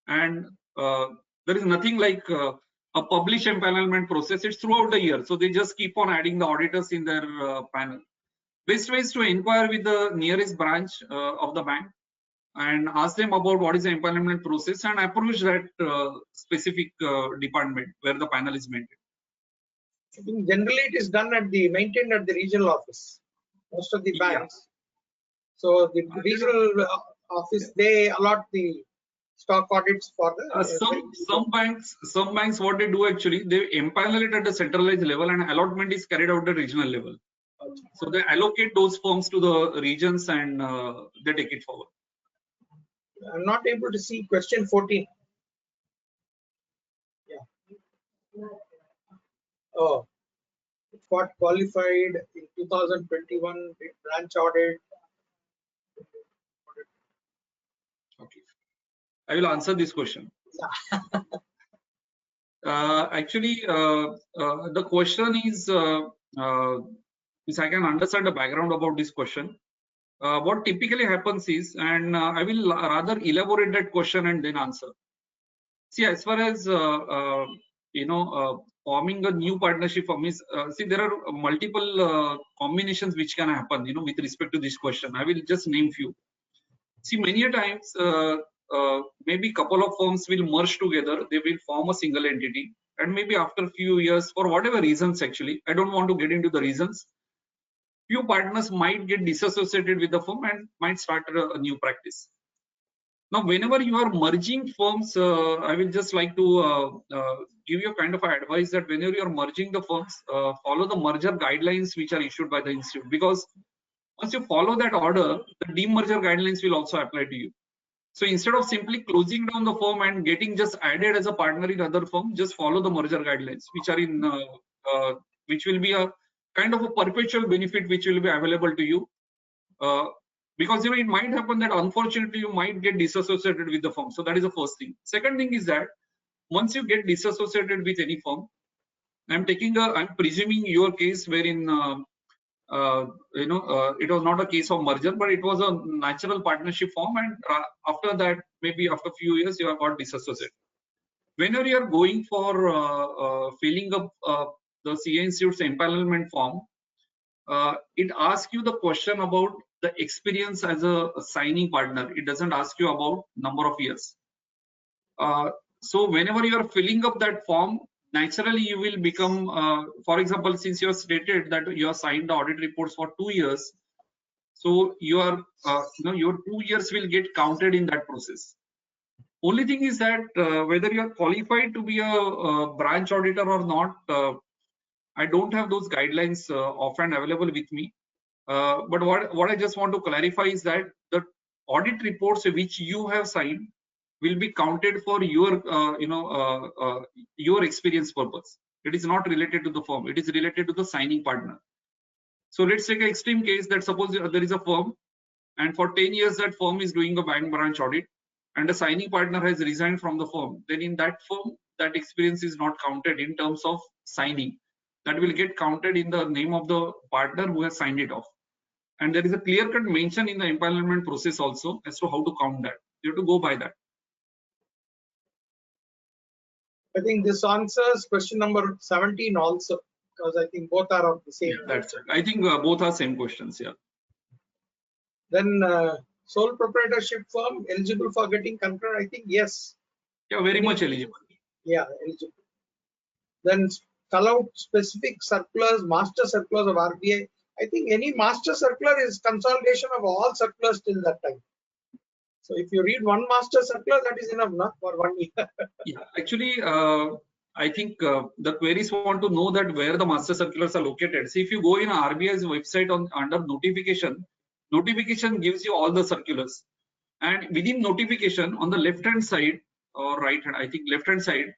and there is nothing like a published empanelment process. It's throughout the year, so they just keep on adding the auditors in their panel. Best way is to inquire with the nearest branch of the bank and ask them about what is the empanelment process, and approach that specific department where the panel is maintained. I think generally it is done maintained at the regional office, most of the banks. Yeah. So the regional office, they allot the stock audits for the some banks what they do actually, they empanel it at the centralized level, and allotment is carried out at the regional level. So they allocate those firms to the regions, and they take it forward. I'm not able to see question 14. Yeah. Oh, got qualified in 2021 branch audit. Okay, I will answer this question. Actually, the question is, I can understand the background about this question. What typically happens is, and I will rather elaborate that question and then answer. See, as far as forming a new partnership firm is, see, there are multiple combinations which can happen, with respect to this question. I will just name few. See, many times, maybe couple of firms will merge together. They will form a single entity, and maybe after a few years, for whatever reasons, actually, I don't want to get into the reasons, few partners might get disassociated with the firm and might start a new practice. Now, whenever you are merging firms, I will just like to give you a kind of advice that whenever you are merging the firms, follow the merger guidelines which are issued by the institute, because once you follow that order, the demerger guidelines will also apply to you. So instead of simply closing down the firm and getting just added as a partner in other firm, just follow the merger guidelines, which are in which will be a kind of a perpetual benefit which will be available to you. Because it might happen that unfortunately you might get disassociated with the firm. So that is the first thing. Second thing is that once you get disassociated with any firm, I'm presuming your case wherein it was not a case of merger, but it was a natural partnership form, and after that, maybe after a few years, you have got disassociated. Whenever you are going for filling up the CA Institute's empanelment form, it asks you the question about the experience as a signing partner. It doesn't ask you about number of years. So whenever you are filling up that form, naturally you will become, for example, since you have stated that you have signed the audit reports for 2 years, so your 2 years will get counted in that process. Only thing is that whether you are qualified to be a branch auditor or not, I don't have those guidelines often available with me. But what I just want to clarify is that the audit reports which you have signed will be counted for your your experience purpose. It is not related to the firm. It is related to the signing partner. So let's take an extreme case that suppose there is a firm, and for 10 years that firm is doing a bank branch audit, and the signing partner has resigned from the firm. Then in that firm, that experience is not counted in terms of signing. That will get counted in the name of the partner who has signed it off. And there is a clear-cut mention in the empanelment process also as to how to count that. You have to go by that. I think this answers question number 17 also, because I think both are of the same. Yeah, that's it. I think both are same questions. Yeah. Then sole proprietorship firm eligible for getting concurrent? I think yes. Yeah, very much eligible. Yeah, eligible. Then call out specific circulars, master circulars of RBI. I think any master circular is consolidation of all circulars till that time. So if you read one master circular, that is enough, not for 1 year. Yeah, actually, I think the queries want to know that where the master circulars are located. See, if you go in RBI's website under notification, notification gives you all the circulars, and within notification on the left hand side or right hand, I think left hand side,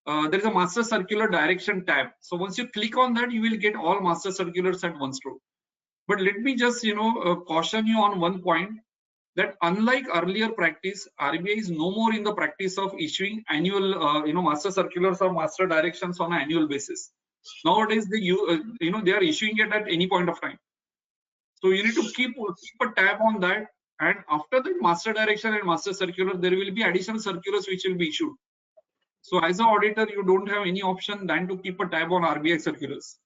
there is a master circular direction tab. So once you click on that, you will get all master circulars at one stroke. But let me just caution you on one point, that unlike earlier practice, RBI is no more in the practice of issuing annual master circulars or master directions on an annual basis. Nowadays they are issuing it at any point of time. So you need to keep a tab on that, and after that master direction and master circular, there will be additional circulars which will be issued. So as an auditor, you don't have any option than to keep a tab on RBI circulars.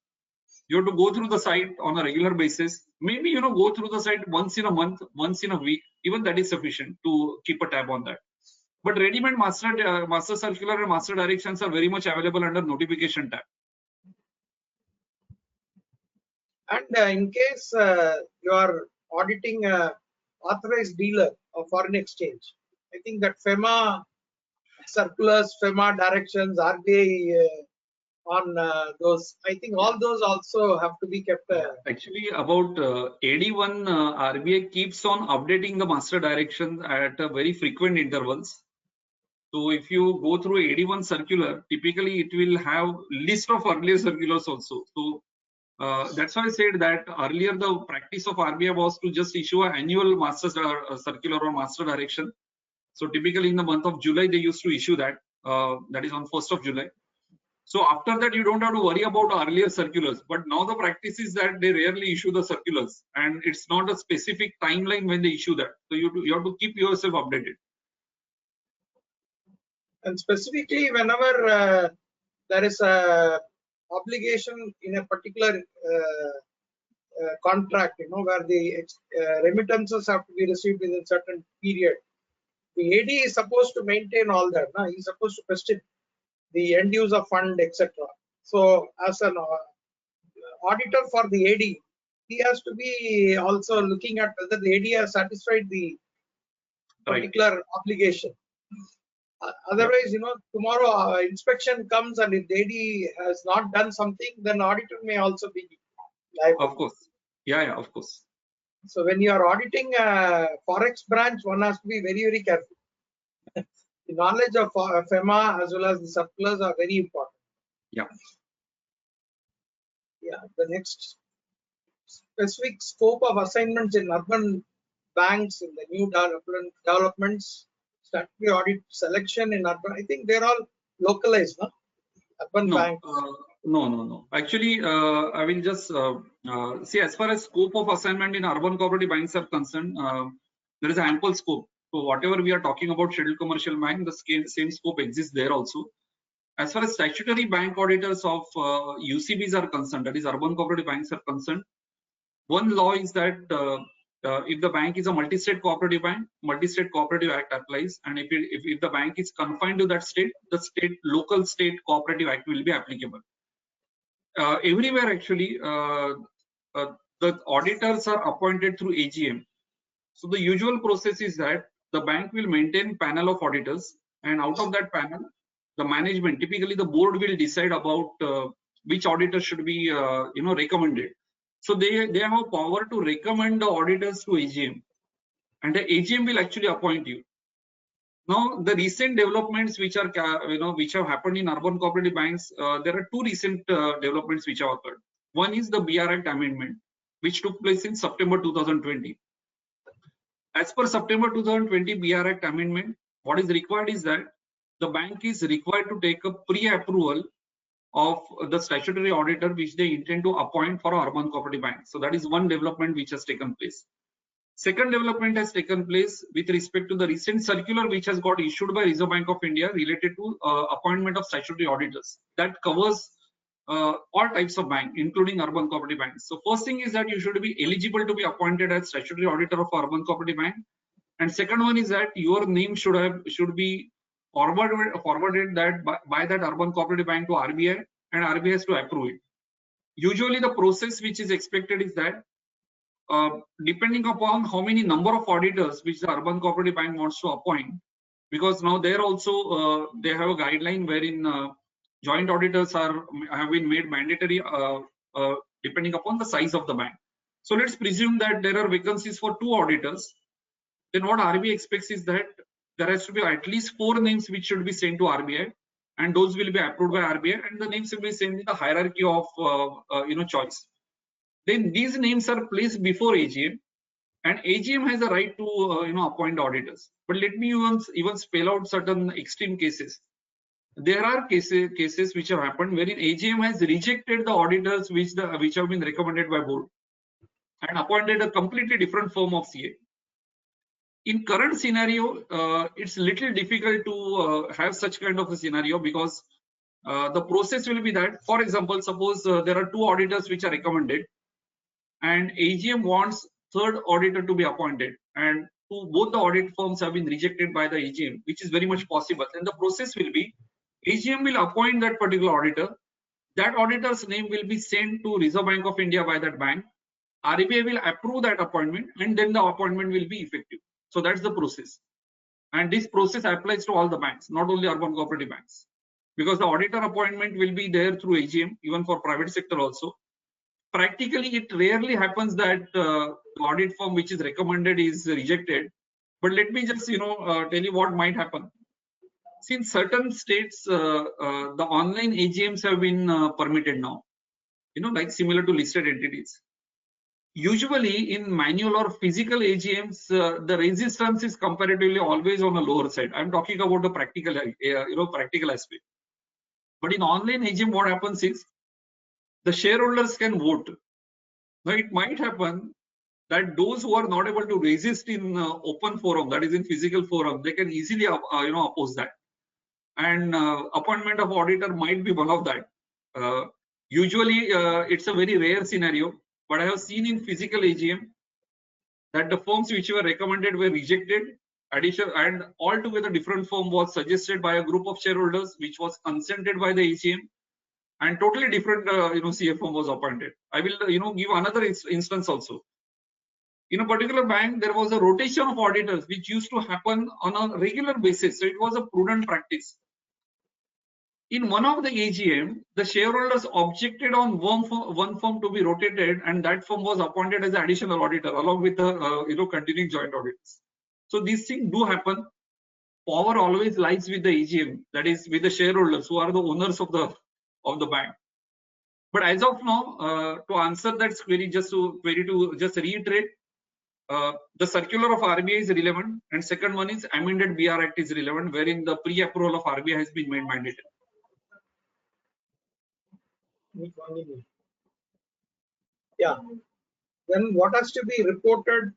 You have to go through the site on a regular basis. Maybe go through the site once in a month, once in a week. Even that is sufficient to keep a tab on that. But ready-made master circular and master directions are very much available under notification tab. And in case you are auditing a authorized dealer of foreign exchange, I think that FEMA circulars, FEMA directions, RBI on those, I think all those also have to be kept. Actually, about AD1, RBI keeps on updating the master directions at very frequent intervals. So if you go through AD1 circular, typically it will have list of earlier circulars also. So that's why I said that earlier the practice of RBI was to just issue an annual master circular or master direction. So typically in the month of July they used to issue that. That is on 1st of July. So after that, you don't have to worry about earlier circulars. But now the practice is that they rarely issue the circulars, and it's not a specific timeline when they issue that. So you have to keep yourself updated. And specifically, whenever there is a obligation in a particular contract, where the remittances have to be received within a certain period, the AD is supposed to maintain all that. He's supposed to question the end user fund, etc. So as an auditor for the AD, he has to be also looking at whether the AD has satisfied the particular obligation. Otherwise, tomorrow inspection comes and if the AD has not done something, then auditor may also be liable. Of course. Yeah, of course. So when you are auditing a Forex branch, one has to be very, very careful. The knowledge of FEMA as well as the circulars are very important. Yeah. Yeah. The next, specific scope of assignments in urban banks, in the new developments, statutory audit selection in urban. I think they're all localized, no? Urban No, banks. no. Actually, I will just see, as far as scope of assignment in urban cooperative banks are concerned, there is ample scope. So whatever we are talking about scheduled commercial bank, the same scope exists there also. As far as statutory bank auditors of UCBs are concerned, that is urban cooperative banks are concerned, one law is that if the bank is a multi-state cooperative bank, Multi-State Cooperative Act applies, and if the bank is confined to that state, the local state cooperative act will be applicable. Everywhere actually, the auditors are appointed through AGM. So the usual process is that the bank will maintain panel of auditors, and out of that panel, the management, typically the board, will decide about which auditor should be recommended. So they have power to recommend the auditors to AGM, and the AGM will actually appoint you. Now, the recent developments which are which have happened in urban cooperative banks, there are two recent developments which have occurred. One is the BR Act amendment, which took place in September 2020. As per September 2020 BR Act amendment, what is required is that the bank is required to take a pre-approval of the statutory auditor which they intend to appoint for urban cooperative bank. So that is one development which has taken place. Second development has taken place with respect to the recent circular which has got issued by Reserve Bank of India related to appointment of statutory auditors. That covers all types of bank, including urban cooperative banks. So first thing is that you should be eligible to be appointed as statutory auditor of urban cooperative bank, and second one is that your name should be forwarded that by that urban cooperative bank to RBI, and RBI has to approve it. Usually the process which is expected is that depending upon how many number of auditors which the urban cooperative bank wants to appoint, because now there also they have a guideline wherein joint auditors have been made mandatory depending upon the size of the bank. So let's presume that there are vacancies for 2 auditors. Then what RBI expects is that there has to be at least 4 names which should be sent to RBI, and those will be approved by RBI, and the names will be sent in the hierarchy of choice. Then these names are placed before AGM, and AGM has a right to appoint auditors. But let me even spell out certain extreme cases. There are cases which have happened wherein AGM has rejected the auditors which have been recommended by board and appointed a completely different firm of CA. In current scenario, it's little difficult to have such kind of a scenario, because the process will be that, for example, suppose there are 2 auditors which are recommended, and AGM wants 3rd auditor to be appointed, and both the audit firms have been rejected by the AGM, which is very much possible. And the process will be, AGM will appoint that particular auditor. That auditor's name will be sent to Reserve Bank of India by that bank. RBI will approve that appointment, and then the appointment will be effective. So that's the process. And this process applies to all the banks, not only urban cooperative banks, because the auditor appointment will be there through AGM, even for private sector also. Practically, it rarely happens that the audit firm which is recommended is rejected. But let me just tell you what might happen. Since certain states, the online AGMs have been permitted now, like similar to listed entities. Usually in manual or physical AGMs, the resistance is comparatively always on the lower side. I'm talking about the practical, practical aspect. But in online AGM, what happens is the shareholders can vote. Now it might happen that those who are not able to resist in open forum, that is in physical forum, they can easily oppose that. And appointment of auditor might be one of that. Usually it's a very rare scenario, but I have seen in physical AGM that the firms which were recommended were rejected. And altogether different firm was suggested by a group of shareholders, which was consented by the AGM, and totally different CA firm was appointed. I will give another instance also. In a particular bank, there was a rotation of auditors which used to happen on a regular basis. So it was a prudent practice. In one of the AGM, the shareholders objected on one firm to be rotated, and that firm was appointed as an additional auditor along with the continuing joint auditors. So these things do happen. Power always lies with the AGM, that is with the shareholders who are the owners of the bank. But as of now, to answer that query, just to reiterate, the circular of RBI is relevant, and second one is amended BR Act is relevant, wherein the pre-approval of RBI has been made mandatory. Yeah. Then what has to be reported?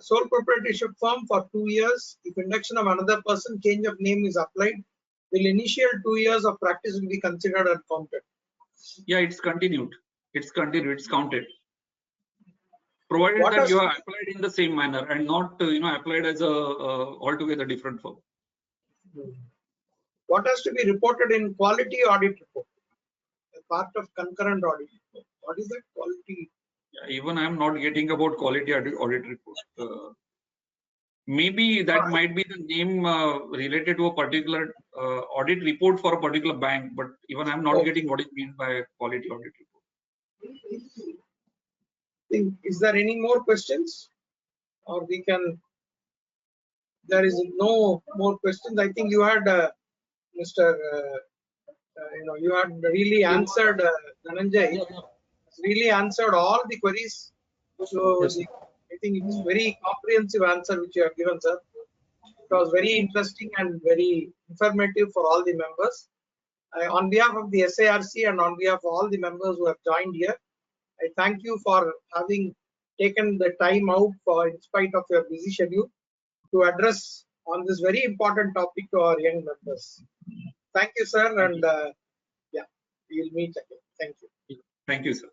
Sole proprietorship firm for 2 years. If induction of another person, change of name is applied, will initial 2 years of practice will be considered and counted. Yeah, it's continued. It's continued. It's counted. Provided What that has- you are applied in the same manner and not applied as a altogether different firm. What has to be reported in quality audit report? A part of concurrent audit report. What is that quality? Yeah, even I am not getting about quality audit report. Maybe that might be the name related to a particular audit report for a particular bank, but even I am not Okay. getting what is meant by quality audit report. Is there any more questions? Or we can, there is no more questions. I think you had Mr. You had really answered Dhananjay, really answered all the queries. So Yes, sir. I think it's very comprehensive answer which you have given, sir. It was very interesting and very informative for all the members. On behalf of the SARC and on behalf of all the members who have joined here, I thank you for having taken the time out for, in spite of your busy schedule, to address on this very important topic to our young members. Thank you, sir, and yeah, we will meet again. Thank you. Thank you, sir.